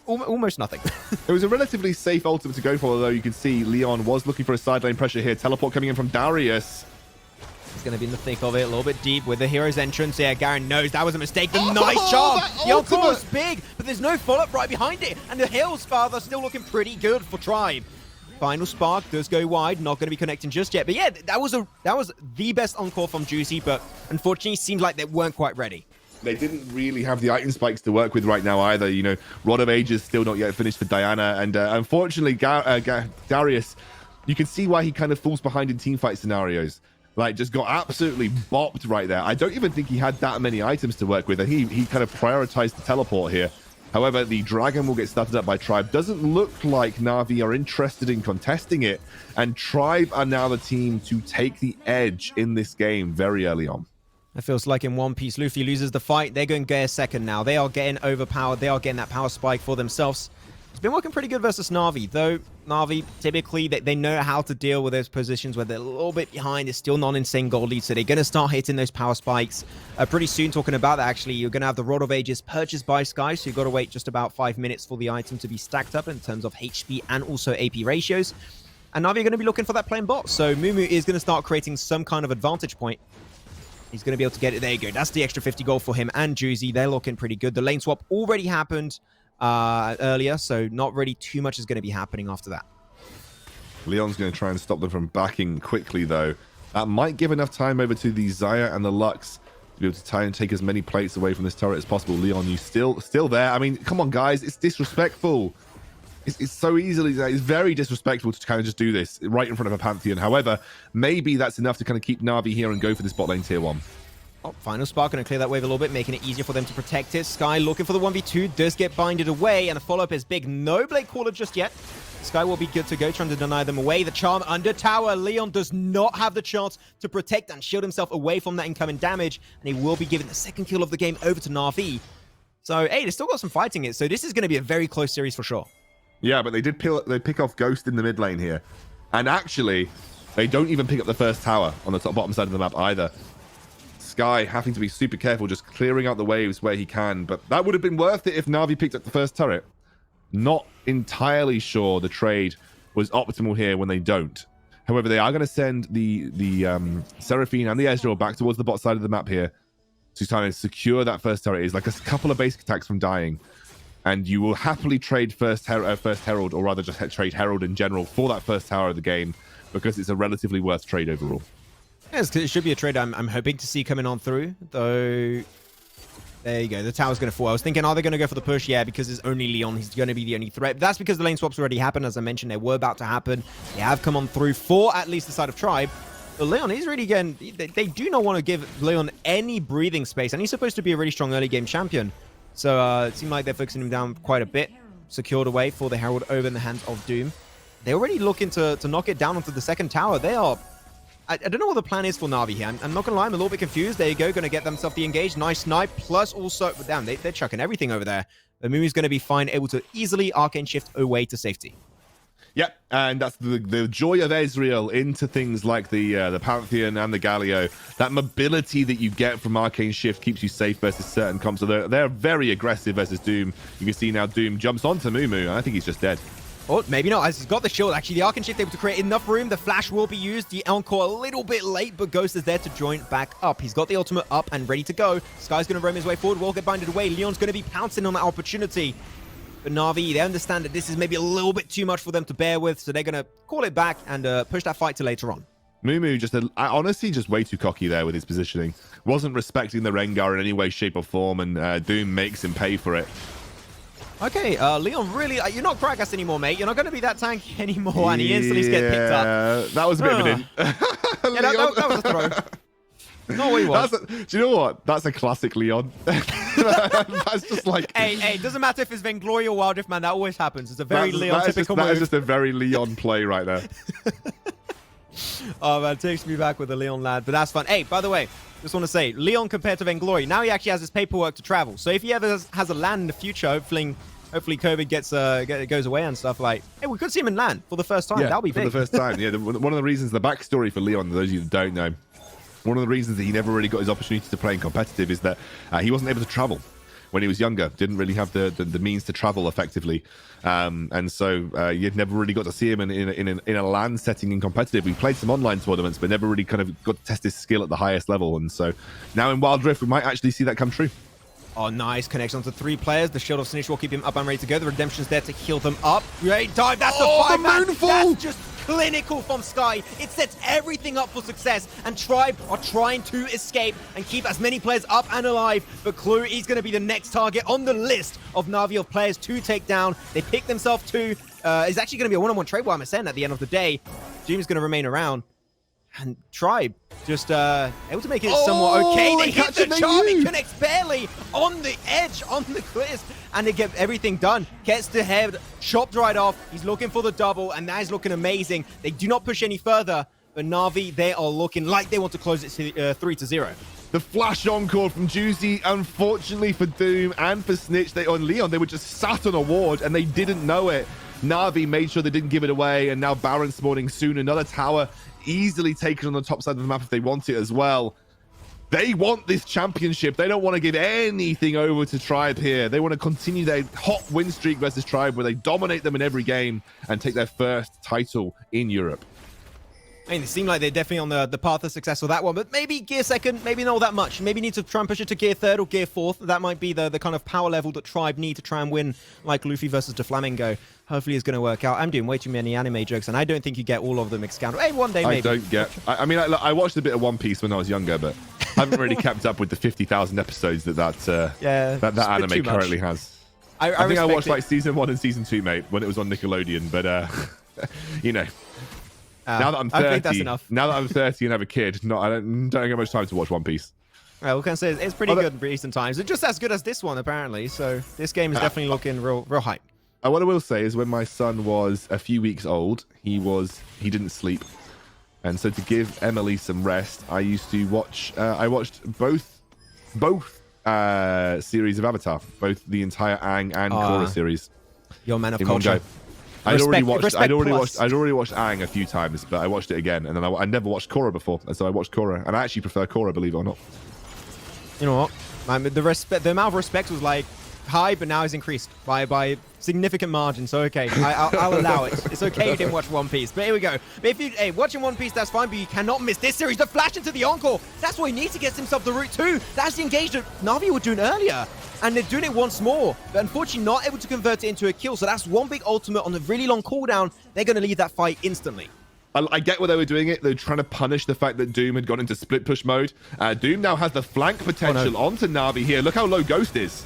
almost nothing. It was a relatively safe ultimate to go for, although you can see Leon was looking for a side lane pressure here. Teleport coming in from Darius. He's going to be in the thick of it, a little bit deep with the hero's entrance. Yeah, Garen knows that was a mistake. The nice job. The ultimate was big, but there's no follow-up right behind it. And the Hills Father still looking pretty good for Tribe. Final spark does go wide, not going to be connecting just yet. But yeah, that was the best encore from Juicy, but unfortunately seems like they weren't quite ready. They didn't really have the item spikes to work with right now either. You know, Rod of Ages still not yet finished for Diana, and unfortunately Darius, you can see why he kind of falls behind in teamfight scenarios. Like, just got absolutely bopped right there. I don't even think he had that many items to work with, and he kind of prioritized the teleport here. However, the Dragon will get started up by Tribe. Doesn't look like Na'Vi are interested in contesting it, and Tribe are now the team to take the edge in this game very early on. It feels like in One Piece, Luffy loses the fight. They're going to get a second now. They are getting overpowered. They are getting that power spike for themselves. It's been working pretty good versus Na'Vi, though Na'Vi, typically, they know how to deal with those positions where they're a little bit behind. It's still not insane gold lead, so they're going to start hitting those power spikes. Pretty soon, talking about that, actually, you're going to have the Rod of Ages purchased by Sky, so you've got to wait just about 5 minutes for the item to be stacked up in terms of HP and also AP ratios. And Na'Vi are going to be looking for that playing bot, so Mumu is going to start creating some kind of advantage point. He's going to be able to get it. There you go. That's the extra 50 gold for him and Juicy. They're looking pretty good. The lane swap already happened earlier, so not really too much is going to be happening after that. Leon's going to try and stop them from backing quickly, though. That might give enough time over to the Xayah and the Lux to be able to try and take as many plates away from this turret as possible. Leon, you still there. I mean, come on, guys. It's disrespectful. It's so easily, it's very disrespectful to kind of just do this right in front of a Pantheon. However, maybe that's enough to kind of keep Na'Vi here and go for this bot lane tier 1. Oh, final spark going to clear that wave a little bit, making it easier for them to protect it. Sky looking for the 1v2, does get binded away, and the follow-up is big. No Blade Caller just yet. Sky will be good to go, trying to deny them away. The charm under tower. Leon does not have the chance to protect and shield himself away from that incoming damage, and he will be giving the second kill of the game over to Na'Vi. So, hey, they still got some fighting it, so this is going to be a very close series for sure. Yeah, but they pick off Ghost in the mid lane here. And actually, they don't even pick up the first tower on the bottom side of the map either. Sky having to be super careful, just clearing out the waves where he can. But that would have been worth it if Na'Vi picked up the first turret. Not entirely sure the trade was optimal here when they don't. However, they are going to send the Seraphine and the Ezreal back towards the bot side of the map here. to kind of secure that first turret is like a couple of basic attacks from dying, and you will happily trade first Herald, or rather just trade Herald in general for that first tower of the game, because it's a relatively worth trade overall. Yes, it should be a trade I'm hoping to see coming on through, though. There you go. The tower's going to fall. I was thinking, are they going to go for the push? Yeah, because it's only Leon. He's going to be the only threat. But that's because the lane swaps already happened. As I mentioned, they were about to happen. They have come on through for at least the side of Tribe. But Leon, he's really getting... They do not want to give Leon any breathing space. And he's supposed to be a really strong early game champion. So it seemed like they're focusing him down quite a bit. Secured away for the Herald over in the hands of Doom. They're already looking to knock it down onto the second tower. They are... I don't know what the plan is for Na'Vi here. I'm not going to lie, I'm a little bit confused. There you go, going to get themselves the engage. Nice snipe, plus also... Damn, they're chucking everything over there. But Mumu's going to be fine, able to easily arcane shift away to safety. Yep, and that's the joy of Ezreal into things like the Pantheon and the Galio. That mobility that you get from Arcane Shift keeps you safe versus certain comps. So they're very aggressive versus Doom. You can see now Doom jumps onto Mumu, and I think he's just dead. Oh, maybe not, as he's got the shield. Actually, the Arcane Shift able to create enough room. The flash will be used. The Encore a little bit late, but Ghost is there to join back up. He's got the ultimate up and ready to go. Sky's going to roam his way forward. Will get binded away. Leon's going to be pouncing on that opportunity. But Na'Vi, they understand that this is maybe a little bit too much for them to bear with, so they're going to call it back and push that fight to later on. Mumu honestly just way too cocky there with his positioning. Wasn't respecting the Rengar in any way, shape, or form, and Doom makes him pay for it. Okay, Leon, really, you're not Kragas anymore, mate. You're not going to be that tank anymore, and he instantly gets picked up. That was a bit of an in. Yeah, that was a throw. No, what he was. Do you know what? That's a classic Leon. That's just like... Hey, it doesn't matter if it's Vainglory or Wildrift, man. That always happens. It's a very Leon typical move. That is just a very Leon play right there. Oh, man, it takes me back with the Leon lad, but that's fun. Hey, by the way, just want to say, Leon compared to Vainglory, now he actually has his paperwork to travel. So if he ever has a land in the future, hopefully COVID goes away and stuff, like, hey, we could see him in land for the first time. Yeah, that'll be big. For the first time. Yeah, one of the reasons, the backstory for Leon, those of you that don't know, one of the reasons that he never really got his opportunity to play in competitive is that he wasn't able to travel when he was younger. Didn't really have the means to travel effectively. And so you'd never really got to see him in a LAN setting in competitive. We played some online tournaments, but never really kind of got to test his skill at the highest level. And so now in Wild Rift, we might actually see that come true. Oh, nice connection onto 3 players. The Shield of Snitch will keep him up and ready to go. The Redemption's there to heal them up. Great dive. That's the 5-man. That's just clinical from Sky. It sets everything up for success, and Tribe are trying to escape and keep as many players up and alive. But Clue is going to be the next target on the list of Na'Vi of players to take down. They pick themselves to... it's actually going to be a one-on-one trade while I'm saying at the end of the day. Doom's going to remain around. And Tribe just able to make it somewhat okay. They hit the charm. It connects barely on the edge, on the cliffs, and they get everything done. Gets the head chopped right off. He's looking for the double, and that is looking amazing. They do not push any further, but Na'Vi, they are looking like they want to close it 3-0. The flash encore from Juicy, unfortunately for Doom and for Snitch, on Leon, they were just sat on a ward and they didn't know it. Na'Vi made sure they didn't give it away, and now Baron spawning soon. Another tower easily taken on the top side of the map if they want it as well. They want this championship. They don't want to give anything over to Tribe here. They want to continue their hot win streak versus Tribe, where they dominate them in every game and take their first title in Europe. I mean, they seem like they're definitely on the path of success for that one, but maybe gear second, maybe not that much. Maybe need to try and push it to gear third or gear fourth. That might be the kind of power level that Tribe need to try and win, like Luffy versus Doflamingo. Hopefully it's going to work out. I'm doing way too many anime jokes, and I don't think you get all of them Excoundrel. Hey, one day maybe. I don't get... I mean, I watched a bit of One Piece when I was younger, but I haven't really kept up with the 50,000 episodes that anime currently has. I think I watched like season 1 and season 2, mate, when it was on Nickelodeon, but you know... now that I'm 30, I think that's enough. Now that I'm 30 and have a kid, I don't get much time to watch One Piece. Well, we can say it's pretty good in recent times. It's just as good as this one, apparently. So this game is definitely looking real hype. What I will say is, when my son was a few weeks old, he didn't sleep, and so to give Emily some rest, I used to watch. I watched both series of Avatar, both the entire Aang and Korra series. You're a man of culture. I'd already watched Aang a few times, but I watched it again, and then I never watched Korra before, and so I watched Korra, and I actually prefer Korra, believe it or not. You know what? The amount of respect was like high, but now it's increased by significant margin. So okay, I'll allow it. It's okay you didn't watch One Piece, but here we go. But if you watching One Piece, that's fine, but you cannot miss this series. The flash into the encore. That's what he needs to get himself the route too. That's the engage that Na'Vi were doing earlier. And they're doing it once more, but unfortunately not able to convert it into a kill. So that's one big ultimate on a really long cooldown. They're going to leave that fight instantly. I get why they were doing it. They're trying to punish the fact that Doom had gone into split push mode. Doom now has the flank potential onto Na'Vi here. Look how low Ghost is.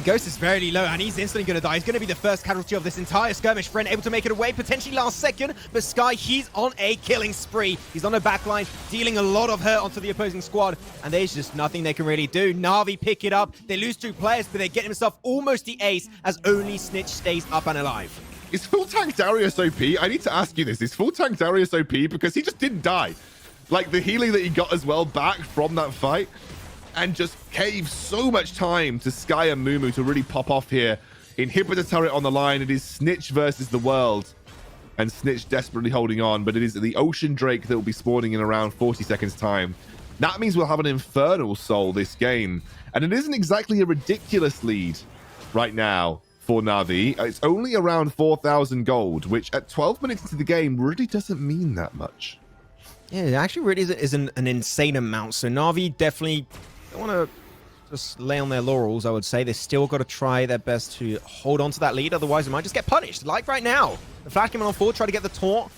Ghost is very low, and he's instantly going to die. He's going to be the first casualty of this entire skirmish. Friend able to make it away, potentially last second, but Sky, he's on a killing spree. He's on the backline, dealing a lot of hurt onto the opposing squad, and there's just nothing they can really do. Na'Vi pick it up. They lose 2 players, but they get himself almost the ace as only Snitch stays up and alive. Is full tank Darius OP? I need to ask you this. Is full tank Darius OP? Because he just didn't die. Like, the healing that he got as well back from that fight, and just gave so much time to Sky and Mumu to really pop off here. Inhibitor turret on the line. It is Snitch versus the world. And Snitch desperately holding on, but it is the Ocean Drake that will be spawning in around 40 seconds time. That means we'll have an Infernal Soul this game. And it isn't exactly a ridiculous lead right now for Na'Vi. It's only around 4,000 gold, which at 12 minutes into the game really doesn't mean that much. Yeah, it actually really isn't an insane amount. So Na'Vi definitely don't want to just lay on their laurels, I would say. They've still got to try their best to hold on to that lead. Otherwise, they might just get punished, like right now. The flash coming on forward, try to get the taunt.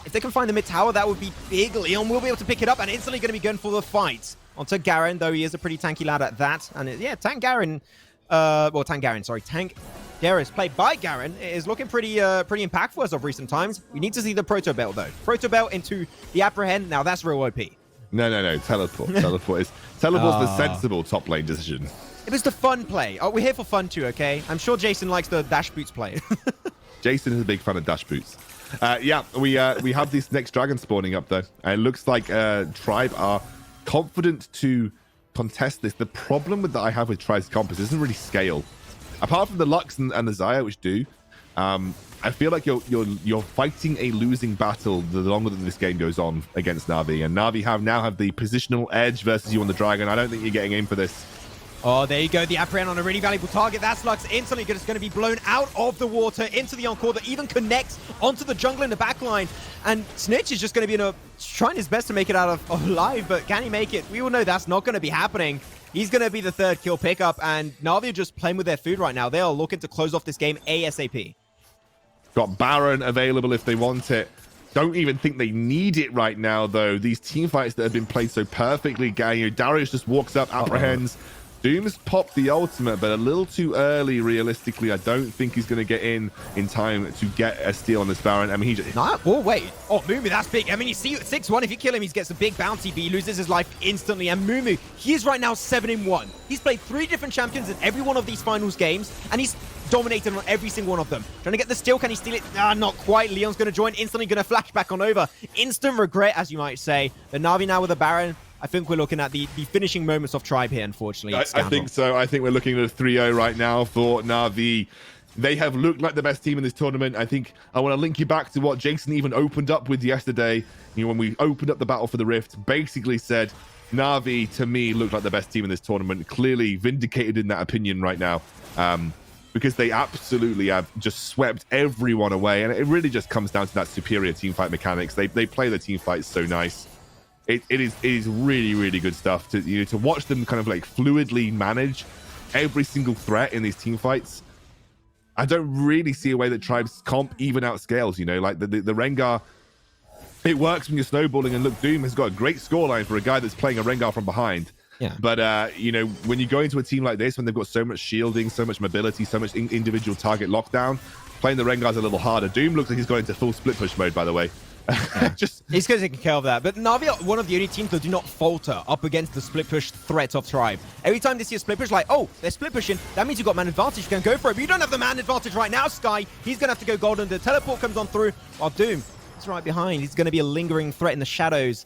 If they can find the mid tower, that would be big. Leon will be able to pick it up and instantly going to be going for the fight. Onto Garen, though he is a pretty tanky lad at that. And yeah, Tank Garen, Tank Garrus, played by Garen, is looking pretty impactful as of recent times. We need to see the Proto Belt, though. Proto Belt into the Apprehend. Now, that's real OP. No. Teleport. Teleport's the sensible top lane decision. It was the fun play. Oh, we're here for fun, too, okay? I'm sure Jason likes the Dash Boots play. Jason is a big fan of Dash Boots. Yeah, we have this next dragon spawning up, though. And it looks like Tribe are confident to contest this. The problem that I have with Tribe's compass isn't really scale. Apart from the Lux and the Xayah, which do, I feel like you're fighting a losing battle the longer that this game goes on against Na'Vi. And Na'Vi now have the positional edge versus you on the dragon. I don't think you're getting aim for this. Oh, there you go. The Apprehend on a really valuable target. That's Lux instantly just going to be blown out of the water into the Encore that even connects onto the jungle in the backline. And Snitch is just going to be trying his best to make it out of alive, but can he make it? We all know that's not going to be happening. He's going to be the 3rd kill pickup, and Na'Vi are just playing with their food right now. They are looking to close off this game ASAP. Got Baron available if they want it. Don't even think they need it right now, though. These team fights that have been played so perfectly. Darius just walks up, apprehends. Doom's popped the ultimate, but a little too early, realistically. I don't think he's going to get in time to get a steal on this Baron. I mean, he just... Oh, wait. Oh, Mumu, that's big. I mean, you see 6-1. If you kill him, he gets a big bounty, but he loses his life instantly. And Mumu, he is right now 7-1. He's played 3 different champions in every one of these finals games, and he's dominated on every single one of them. Trying to get the steal. Can he steal it? Not quite. Leon's going to join. Instantly going to flash back on over. Instant regret, as you might say. The Na'Vi now with a Baron. I think we're looking at the finishing moments of Tribe here, unfortunately. I think so. I think we're looking at a 3-0 right now for Na'Vi. They have looked like the best team in this tournament. I think I want to link you back to what Jason even opened up with yesterday. You know, when we opened up the battle for the Rift, basically said Na'Vi, to me, looked like the best team in this tournament. Clearly vindicated in that opinion right now. Because they absolutely have just swept everyone away. And it really just comes down to that superior team fight mechanics. They play the team fights so nice. It is really, really good stuff to watch them kind of like fluidly manage every single threat in these team fights. I don't really see a way that Tribe's comp even outscales, like the Rengar. It works when you're snowballing, and look, Doom has got a great scoreline for a guy that's playing a Rengar from behind. Yeah. But, when you go into a team like this, when they've got so much shielding, so much mobility, so much individual target lockdown, playing the Rengar's a little harder. Doom looks like he's gone into full split push mode, by the way. He's going to take care of that. But Na'Vi are one of the only teams that do not falter up against the split push threat of Tribe. Every time they see a split push, like, oh, they're split pushing, that means you've got man advantage, you can go for it. But you don't have the man advantage right now, Sky. He's going to have to go golden. The teleport comes on through, while Doom is right behind. He's going to be a lingering threat in the shadows,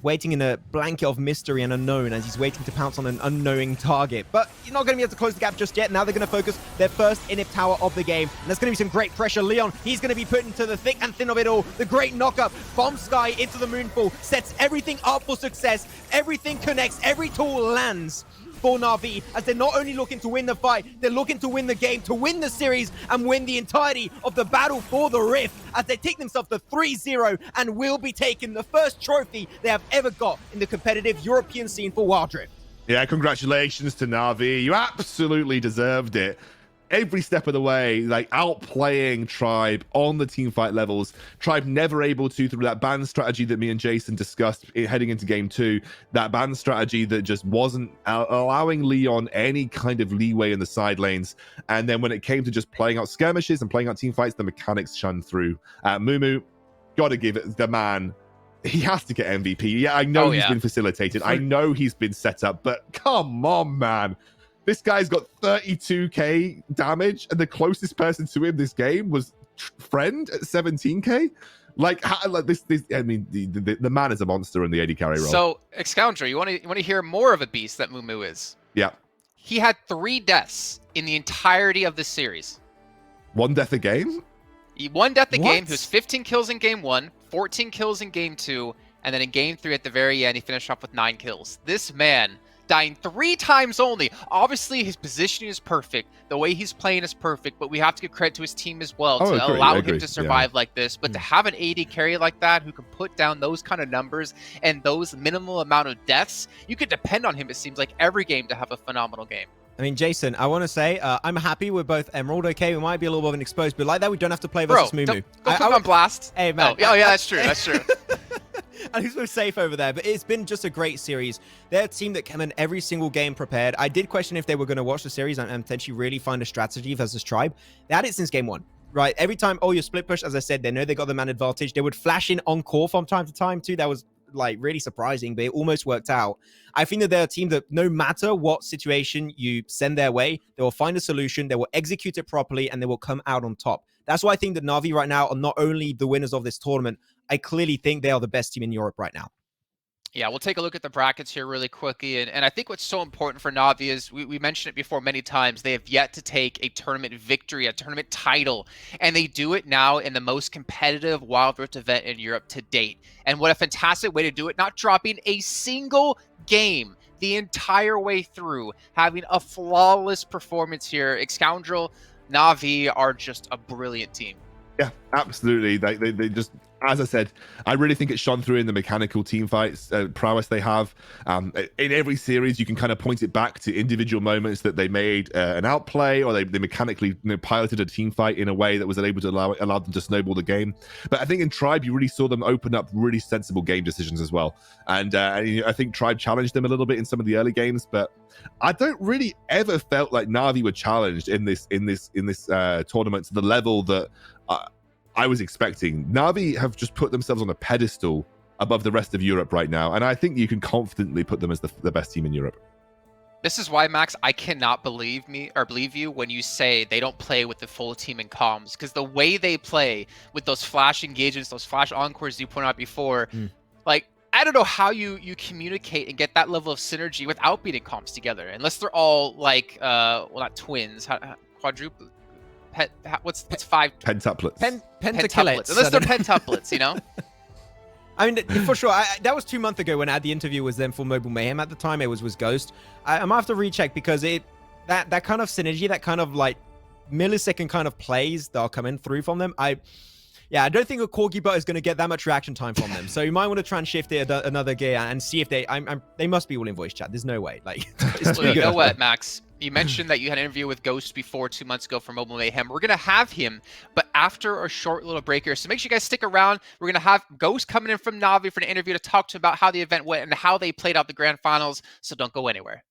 waiting in a blanket of mystery and unknown as he's waiting to pounce on an unknowing target. But you're not going to be able to close the gap just yet. Now they're going to focus their first inhib tower of the game. And there's going to be some great pressure. Leon, he's going to be put into the thick and thin of it all. The great knockup. Bomb Sky into the Moonfall. Sets everything up for success. Everything connects. Every tool lands. for Na'Vi, as they're not only looking to win the fight, they're looking to win the game, to win the series, and win the entirety of the battle for the Rift, as they take themselves to 3-0 and will be taking the first trophy they have ever got in the competitive European scene for wildrift. Yeah, congratulations to Na'Vi. You absolutely deserved it. Every step of the way, like outplaying Tribe on the team fight levels. Tribe never able to, through that ban strategy that me and Jason discussed heading into game 2, that ban strategy that just wasn't allowing Leon any kind of leeway in the side lanes. And then when it came to just playing out skirmishes and playing out team fights, the mechanics shone through. Mumu, gotta give it the man. He has to get MVP. Yeah, I know he's been facilitated. I know he's been set up, but come on, man. This guy's got 32k damage, and the closest person to him this game was Friend at 17k. Like this. I mean, the man is a monster in the AD carry role. So, Excoundrel, you want to hear more of a beast that Mumu is? Yeah. He had 3 deaths in the entirety of this series. 1 death a game? He 1 death a game. He was 15 kills in game 1, 14 kills in game 2, and then in game 3 at the very end, he finished off with 9 kills. This man dying 3 times only. Obviously, his positioning is perfect. The way he's playing is perfect, but we have to give credit to his team as well to allow him to survive like this. But to have an AD carry like that who can put down those kind of numbers and those minimal amount of deaths, you could depend on him, it seems like, every game to have a phenomenal game. I mean, Jason, I want to say I'm happy with both Emerald. Okay, we might be a little bit of an exposed, but like that, we don't have to play versus Mumu. Don't put him on blast. Hey, man. Oh, yeah, that's true. That's true. At least we're safe over there, but it's been just a great series. They're a team that came in every single game prepared. I did question if they were going to watch the series and potentially really find a strategy versus Tribe. They had it since game 1, right? Every time, you split push, as I said, they know they got the man advantage. They would flash in on core from time to time too. That was like really surprising, but it almost worked out. I think that they're a team that no matter what situation you send their way, they will find a solution, they will execute it properly, and they will come out on top. That's why I think that Na'Vi right now are not only the winners of this tournament, I clearly think they are the best team in Europe right now. Yeah, we'll take a look at the brackets here really quickly. And I think what's so important for Na'Vi is, we mentioned it before many times, they have yet to take a tournament victory, a tournament title. And they do it now in the most competitive Wild Rift event in Europe to date. And what a fantastic way to do it, not dropping a single game the entire way through, having a flawless performance here. Excoundrel, Na'Vi are just a brilliant team. Yeah, absolutely. They just, as I said, I really think it's shone through in the mechanical team fights prowess they have. In every series, you can kind of point it back to individual moments that they made an outplay, or they mechanically piloted a team fight in a way that was able to allow them to snowball the game. But I think in Tribe, you really saw them open up really sensible game decisions as well. And I think Tribe challenged them a little bit in some of the early games, but I don't really ever felt like Na'Vi were challenged in this tournament to the level that I was expecting. Na'Vi have just put themselves on a pedestal above the rest of Europe right now, and I think you can confidently put them as the best team in Europe. This is why, Max, I cannot believe you when you say they don't play with the full team in comms, because the way they play with those flash engagements, those flash encores you pointed out before, like, I don't know how you communicate and get that level of synergy without being in comms together, unless they're all like, well, not twins, quadruple. What's 5? Pentuplets. Pentaclets. Unless they're pentuplets, you know? I mean, for sure. That was 2 months ago when I had the interview with them for Mobile Mayhem. At the time, it was Ghost. I might have to recheck, because that kind of synergy, that kind of like millisecond kind of plays that are coming through from them, I don't think a Corgi bot is going to get that much reaction time from them. So you might want to try and shift it another gear and see if they must be all in voice chat. There's no way. Like, it's too good. You know what, Max? You mentioned that you had an interview with Ghost before 2 months ago for Mobile Mayhem. We're going to have him, but after a short little break here. So make sure you guys stick around. We're going to have Ghost coming in from Na'Vi for an interview to talk to him about how the event went and how they played out the grand finals. So don't go anywhere.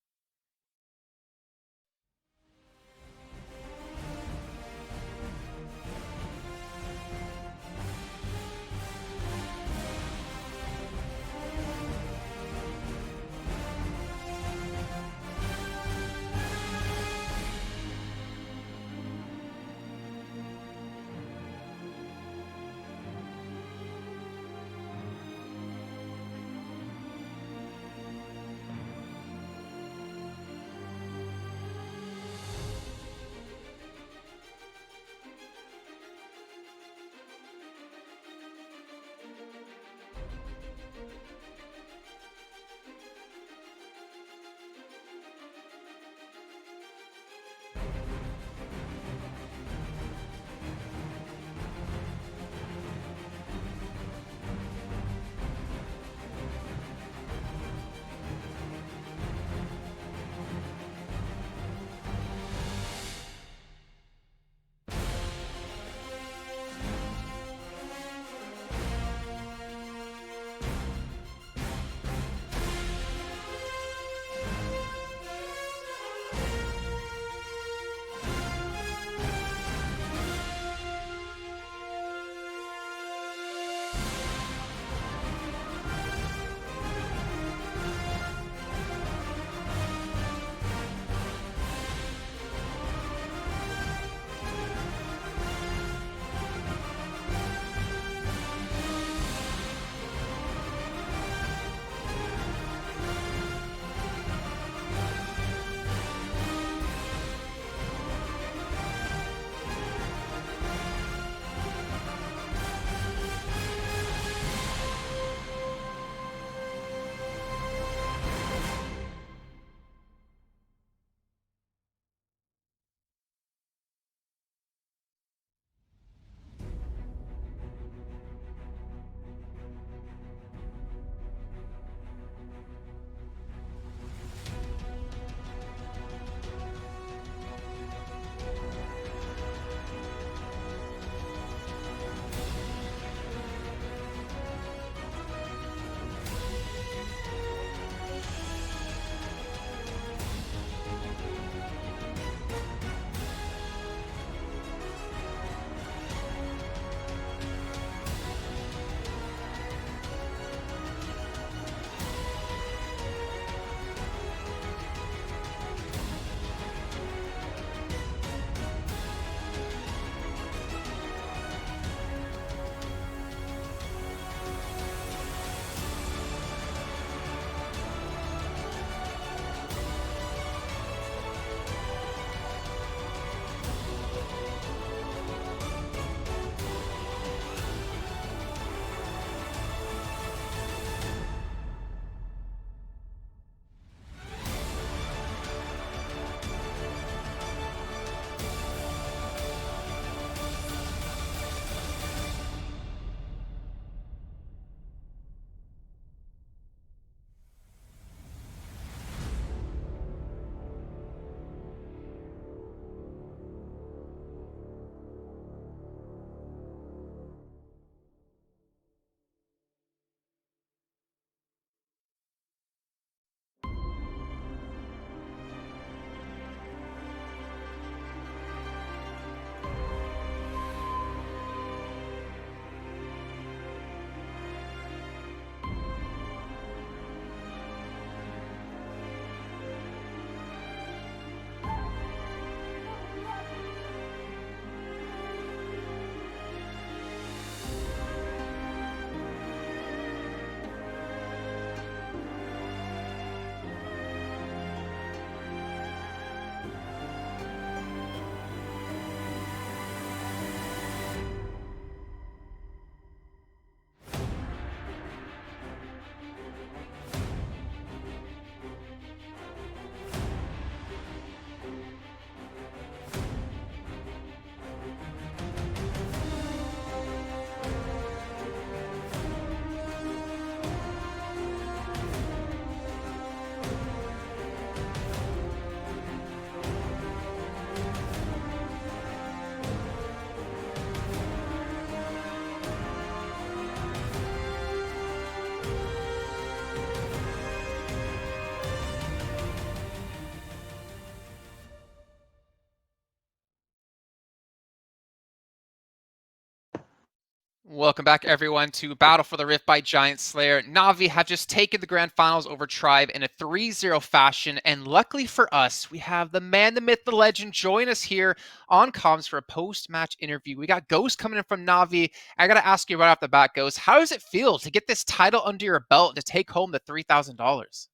Welcome back, everyone, to Battle for the Rift by GiantSlayer. Na'Vi have just taken the grand finals over Tribe in a 3-0 fashion, and luckily for us, we have the man, the myth, the legend join us here on comms for a post-match interview. We got Ghost coming in from Na'Vi. I gotta ask you right off the bat, Ghost, how does it feel to get this title under your belt and to take home the $3,000?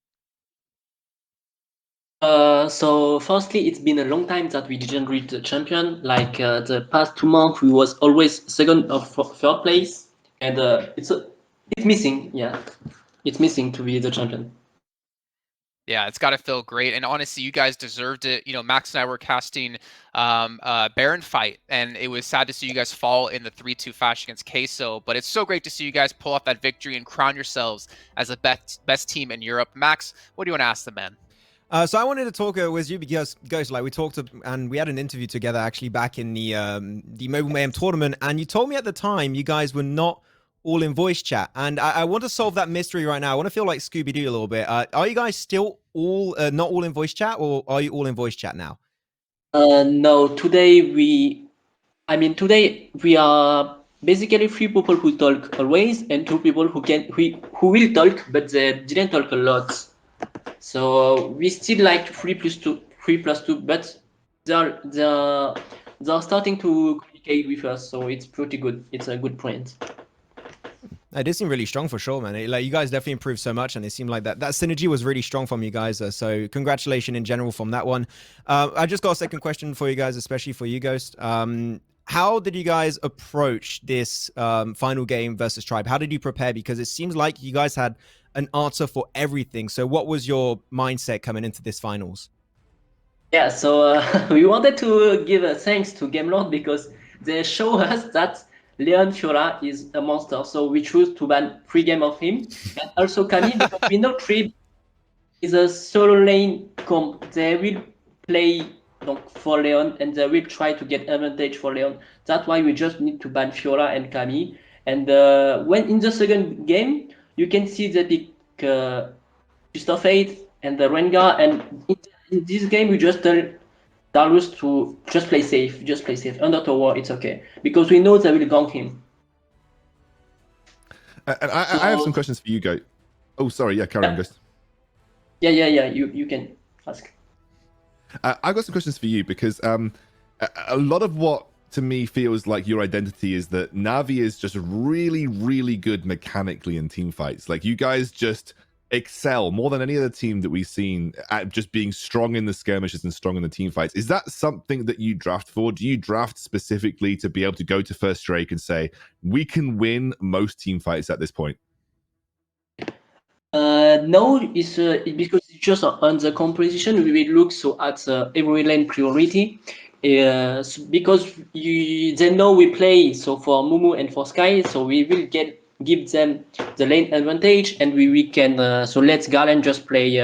So firstly, it's been a long time that we didn't reach the champion. Like the past 2 months, we was always second or third place, and it's missing. Yeah, it's missing to be the champion. Yeah, it's got to feel great. And honestly, you guys deserved it. You know, Max and I were casting Baron fight, and it was sad to see you guys fall in the 3-2 fashion against Queso. But it's so great to see you guys pull off that victory and crown yourselves as the best team in Europe. Max, what do you want to ask the man? So I wanted to talk with you because, Ghost, like we talked and we had an interview together actually back in the Mobile Mayhem tournament, and you told me at the time you guys were not all in voice chat, and I want to solve that mystery right now. I want to feel like Scooby-Doo a little bit. Are you guys still all not all in voice chat, or are you all in voice chat now? No, today we are basically 3 people who talk always, and 2 people who will talk, but they didn't talk a lot. So we still like 3+2, but they're starting to communicate with us, so it's pretty good. It's a good point. It did seem really strong for sure, man. Like you guys definitely improved so much, and it seemed like that synergy was really strong from you guys. So congratulations in general from that one. I just got a second question for you guys, especially for you, Ghost. How did you guys approach this final game versus Tribe? How did you prepare? Because it seems like you guys had an answer for everything. So what was your mindset coming into this finals? Yeah, so we wanted to give a thanks to Gamelord because they show us that Leon Fiora is a monster. So we choose to ban 3 games of him, and also Kami because we know Tribe is a solo lane comp. They will play for Leon, and they will try to get advantage for Leon. That's why we just need to ban Fiora and Kami. And when in the second game, you can see they pick Christoph 8 and the Rengar, and in this game we just tell Darius to just play safe. Under tower, it's okay. Because we know they will gank him. And I have some questions for you, Goat. Oh, sorry. Yeah, carry on, Ghost. Yeah. You can ask. I've got some questions for you because a lot of what to me feels like your identity is that Na'Vi is just really, really good mechanically in team fights. Like you guys just excel more than any other team that we've seen at just being strong in the skirmishes and strong in the team fights. Is that something that you draft for? Do you draft specifically to be able to go to first Drake and say, we can win most team fights at this point? No, it's because it's just on the composition we will look so at every lane priority. Because they know we play so for Mumu and for Sky, so we will give them the lane advantage, and we can so let Garland just play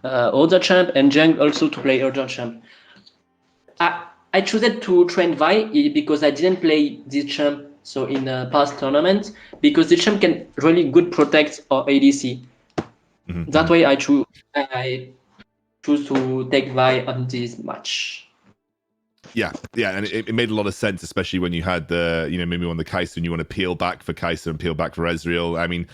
other champ and Jung also to play other champ. I chose to train Vi because I didn't play this champ so in past tournaments because the champ can really good protect our ADC. Mm-hmm. That way I choose to take Vi on this match. Yeah, and it made a lot of sense, especially when you had the, Mumu on the Kai'Sa and you want to peel back for Kai'Sa and peel back for Ezreal. I mean,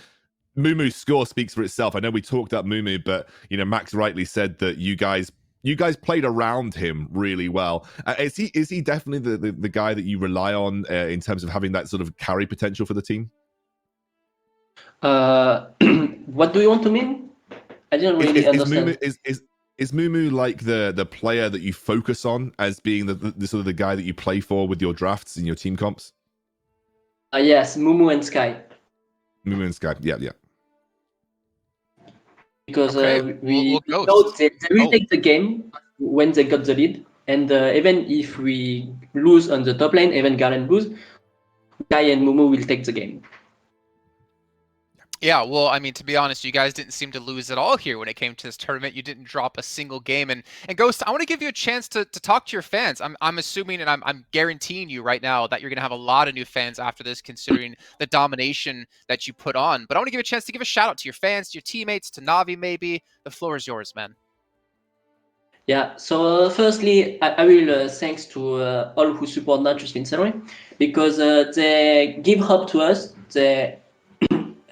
Mumu's score speaks for itself. I know we talked up Mumu, but, Max rightly said that you guys played around him really well. Is he definitely the guy that you rely on in terms of having that sort of carry potential for the team? What do you want to mean? I didn't really understand. Is Mumu like the player that you focus on as being the sort of the guy that you play for with your drafts and your team comps? Yes, Mumu and Sky. Mumu and Sky, yeah. Because Okay, we we'll know they will take the game when they got the lead, and even if we lose on the top lane, even Garen lose, Sky and Mumu will take the game. Yeah, well, I mean, to be honest, you guys didn't seem to lose at all here when it came to this tournament. You didn't drop a single game. And Ghost, I want to give you a chance to talk to your fans. I'm assuming and I'm guaranteeing you right now that you're going to have a lot of new fans after this, considering the domination that you put on. But I want to give you a chance to give a shout out to your fans, to your teammates, to Na'Vi maybe. The floor is yours, man. Yeah, so firstly, I will thanks to all who support Natus Vincere because they give hope to us. They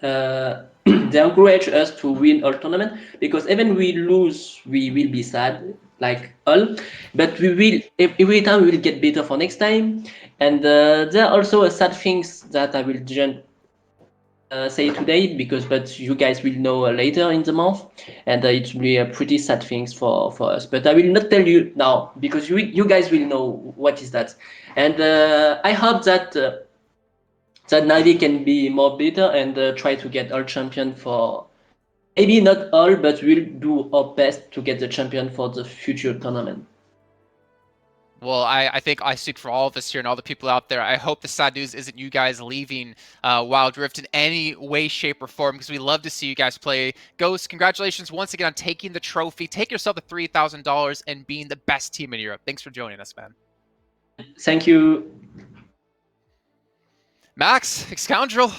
they encourage us to win all tournament because even we lose, we will be sad like all, but we will every time we will get better for next time. And there are also sad things that I will say today because but you guys will know later in the month, and it will be a pretty sad things for us, but I will not tell you now because you guys will know what is that. And I hope that that Navi can be more better and try to get all champion for maybe not all, but we'll do our best to get the champion for the future tournament. Well, I think I speak for all of us here and all the people out there. I hope the sad news isn't you guys leaving Wild Rift in any way, shape, or form, because we love to see you guys play. Ghost, congratulations once again on taking the trophy. Take yourself the $3,000 and being the best team in Europe. Thanks for joining us, man. Thank you. Max, Excoundrel,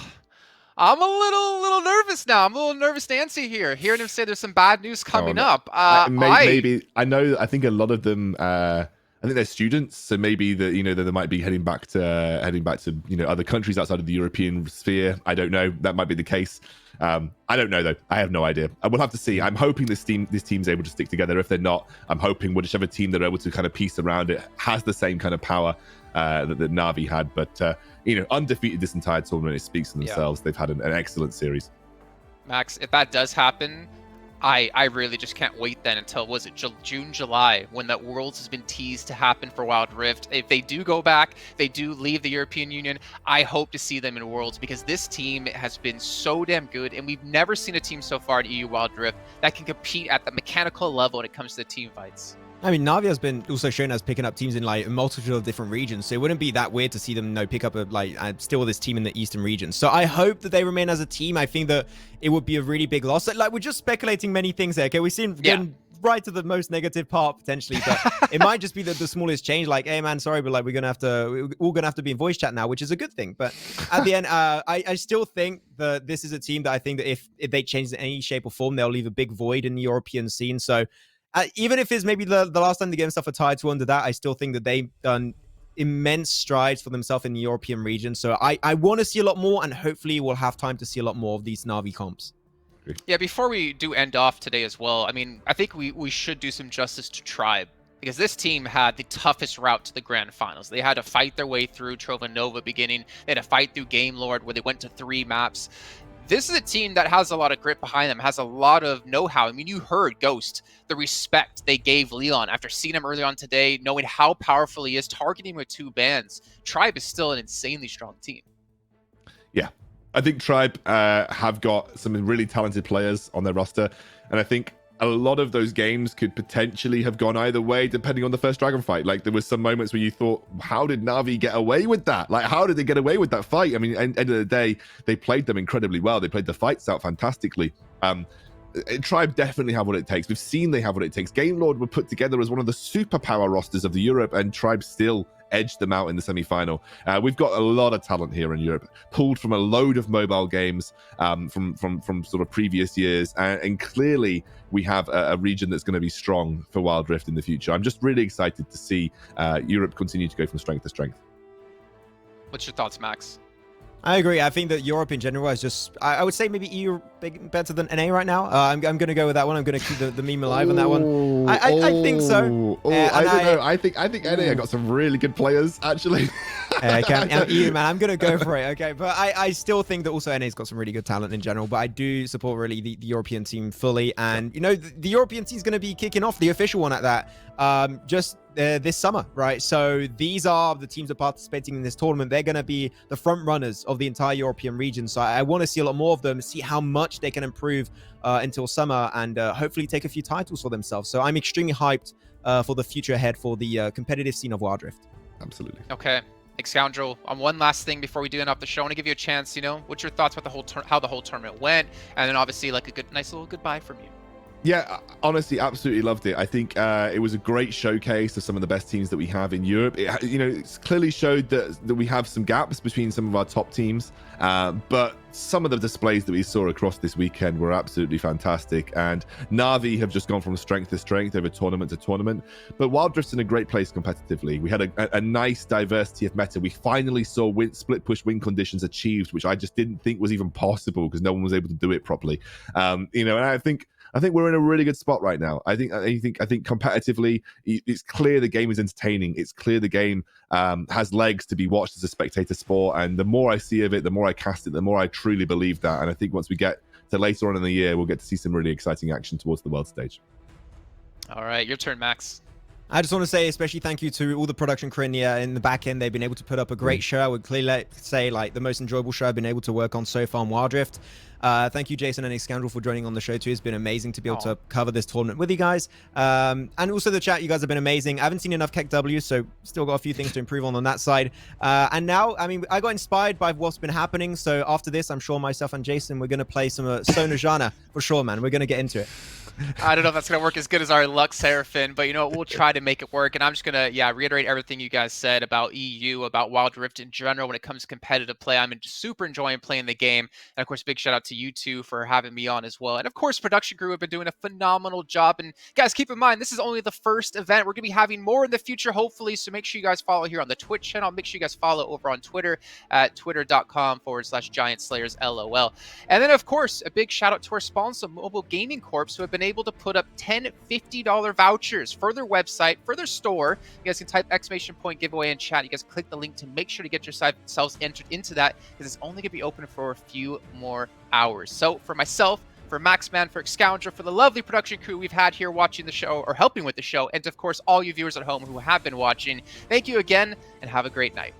I'm a little nervous now. I'm a little nervous Nancy here. Hearing him say there's some bad news coming up. Maybe I know. I think a lot of them. I think they're students, so maybe that they might be heading back to other countries outside of the European sphere. I don't know. That might be the case. I don't know though. I have no idea. I will have to see. I'm hoping this team's able to stick together. If they're not, I'm hoping whichever team they're able to kind of piece around it has the same kind of power that Na'Vi had. But undefeated this entire tournament. It speaks for themselves. Yeah. They've had an excellent series. Max, if that does happen, I really just can't wait then until, was it June, July, when that Worlds has been teased to happen for Wild Rift. If they do go back, they do leave the European Union, I hope to see them in Worlds, because this team has been so damn good, and we've never seen a team so far in EU Wild Rift that can compete at the mechanical level when it comes to the team fights. I mean, Na'Vi has been also shown as picking up teams in like a multitude of different regions, so it wouldn't be that weird to see them pick up still this team in the Eastern region. So I hope that they remain as a team. I think that it would be a really big loss. Like we're just speculating many things there. Okay, we seem getting right to the most negative part potentially, but it might just be the smallest change. Like, hey man, sorry, but like we're all gonna have to be in voice chat now, which is a good thing. But at the end, I still think that this is a team that I think that if they change in any shape or form, they'll leave a big void in the European scene. So. Even if it's maybe the last time they get themselves a title under that, I still think that they've done immense strides for themselves in the European region. So I want to see a lot more, and hopefully we'll have time to see a lot more of these Na'Vi comps. Yeah, before we do end off today as well, I mean, I think we should do some justice to Tribe, because this team had the toughest route to the grand finals. They had to fight their way through Trova Nova beginning. They had to fight through Game Lord, where they went to 3 maps. This is a team that has a lot of grit behind them, has a lot of know-how. I mean, you heard Ghost, the respect they gave Leon after seeing him early on today, knowing how powerful he is, targeting with 2 bans. Tribe is still an insanely strong team. Yeah, I think Tribe have got some really talented players on their roster, and I think a lot of those games could potentially have gone either way depending on the first Dragon fight. Like there was some moments where you thought, how did Na'Vi get away with that? Like how did they get away with that fight? I mean, at the end of the day, they played them incredibly well. They played the fights out fantastically. Tribe definitely have what it takes. We've seen they have what it takes. Game Lord were put together as one of the superpower rosters of the Europe, and Tribe still edged them out in the semi-final. We've got a lot of talent here in Europe, pulled from a load of mobile games from sort of previous years, and clearly we have a region that's going to be strong for Wild Rift in the future. I'm just really excited to see Europe continue to go from strength to strength. What's your thoughts, Max? I agree. I think that Europe in general is just, I would say maybe EU better than NA right now. I'm going to go with that one. I'm going to keep the meme alive on that one. I think so. I don't know. I think NA got some really good players, actually. Okay, EU, man. I'm going to go for it. Okay, but I still think that also NA's got some really good talent in general, but I do support really the European team fully. And, the European team's going to be kicking off the official one at that just this summer, right? So these are the teams that are participating in this tournament. They're going to be the front runners of the entire European region. So I want to see a lot more of them, see how much they can improve until summer, and hopefully take a few titles for themselves. So I'm extremely hyped for the future ahead for the competitive scene of Wild Rift. Absolutely. Okay. Excoundrel, on one last thing before we do end off the show, I want to give you a chance, what's your thoughts about how the whole tournament went, and then obviously like a nice little goodbye from you. Yeah, honestly, absolutely loved it. I think it was a great showcase of some of the best teams that we have in Europe. It's clearly showed that we have some gaps between some of our top teams, but some of the displays that we saw across this weekend were absolutely fantastic. And Na'Vi have just gone from strength to strength over tournament to tournament. But wildrift's in a great place competitively. We had a nice diversity of meta. We finally saw split push win conditions achieved, which I just didn't think was even possible because no one was able to do it properly. And I think we're in a really good spot right now. I think competitively, it's clear the game is entertaining. It's clear the game has legs to be watched as a spectator sport. And the more I see of it, the more I cast it, the more I truly believe that. And I think once we get to later on in the year, we'll get to see some really exciting action towards the world stage. All right, your turn, Max. I just want to say especially thank you to all the production crew in the back end. They've been able to put up a great show. I would clearly say like the most enjoyable show I've been able to work on so far on Wildrift. Thank you, Jason and Excoundrel, for joining on the show too. It's been amazing to be able to cover this tournament with you guys. And also the chat, you guys have been amazing. I haven't seen enough Keck W, so still got a few things to improve on that side. And now, I mean, I got inspired by what's been happening. So after this, I'm sure myself and Jason, we're going to play some Sona Jana for sure, man. We're going to get into it. I don't know if that's going to work as good as our Lux Seraphim, but you know what? We'll try to make it work. And I'm just going to, reiterate everything you guys said about EU, about Wild Rift in general when it comes to competitive play. I'm super enjoying playing the game. And of course, big shout out to you two for having me on as well. And of course, production crew have been doing a phenomenal job. And guys, keep in mind, this is only the first event. We're going to be having more in the future, hopefully. So make sure you guys follow here on the Twitch channel. Make sure you guys follow over on Twitter at twitter.com/GiantSlayersLOL. And then, of course, a big shout out to our sponsor, Mobile Gaming Corp, who have been able to put up 10 $50 vouchers for their website, for their store. You guys can type !giveaway in chat. You guys click the link to make sure to get yourselves entered into that, because it's only going to be open for a few more hours. So for myself, for Maxman, for Excoundrel, for the lovely production crew we've had here watching the show or helping with the show, and of course all you viewers at home who have been watching, thank you again and have a great night.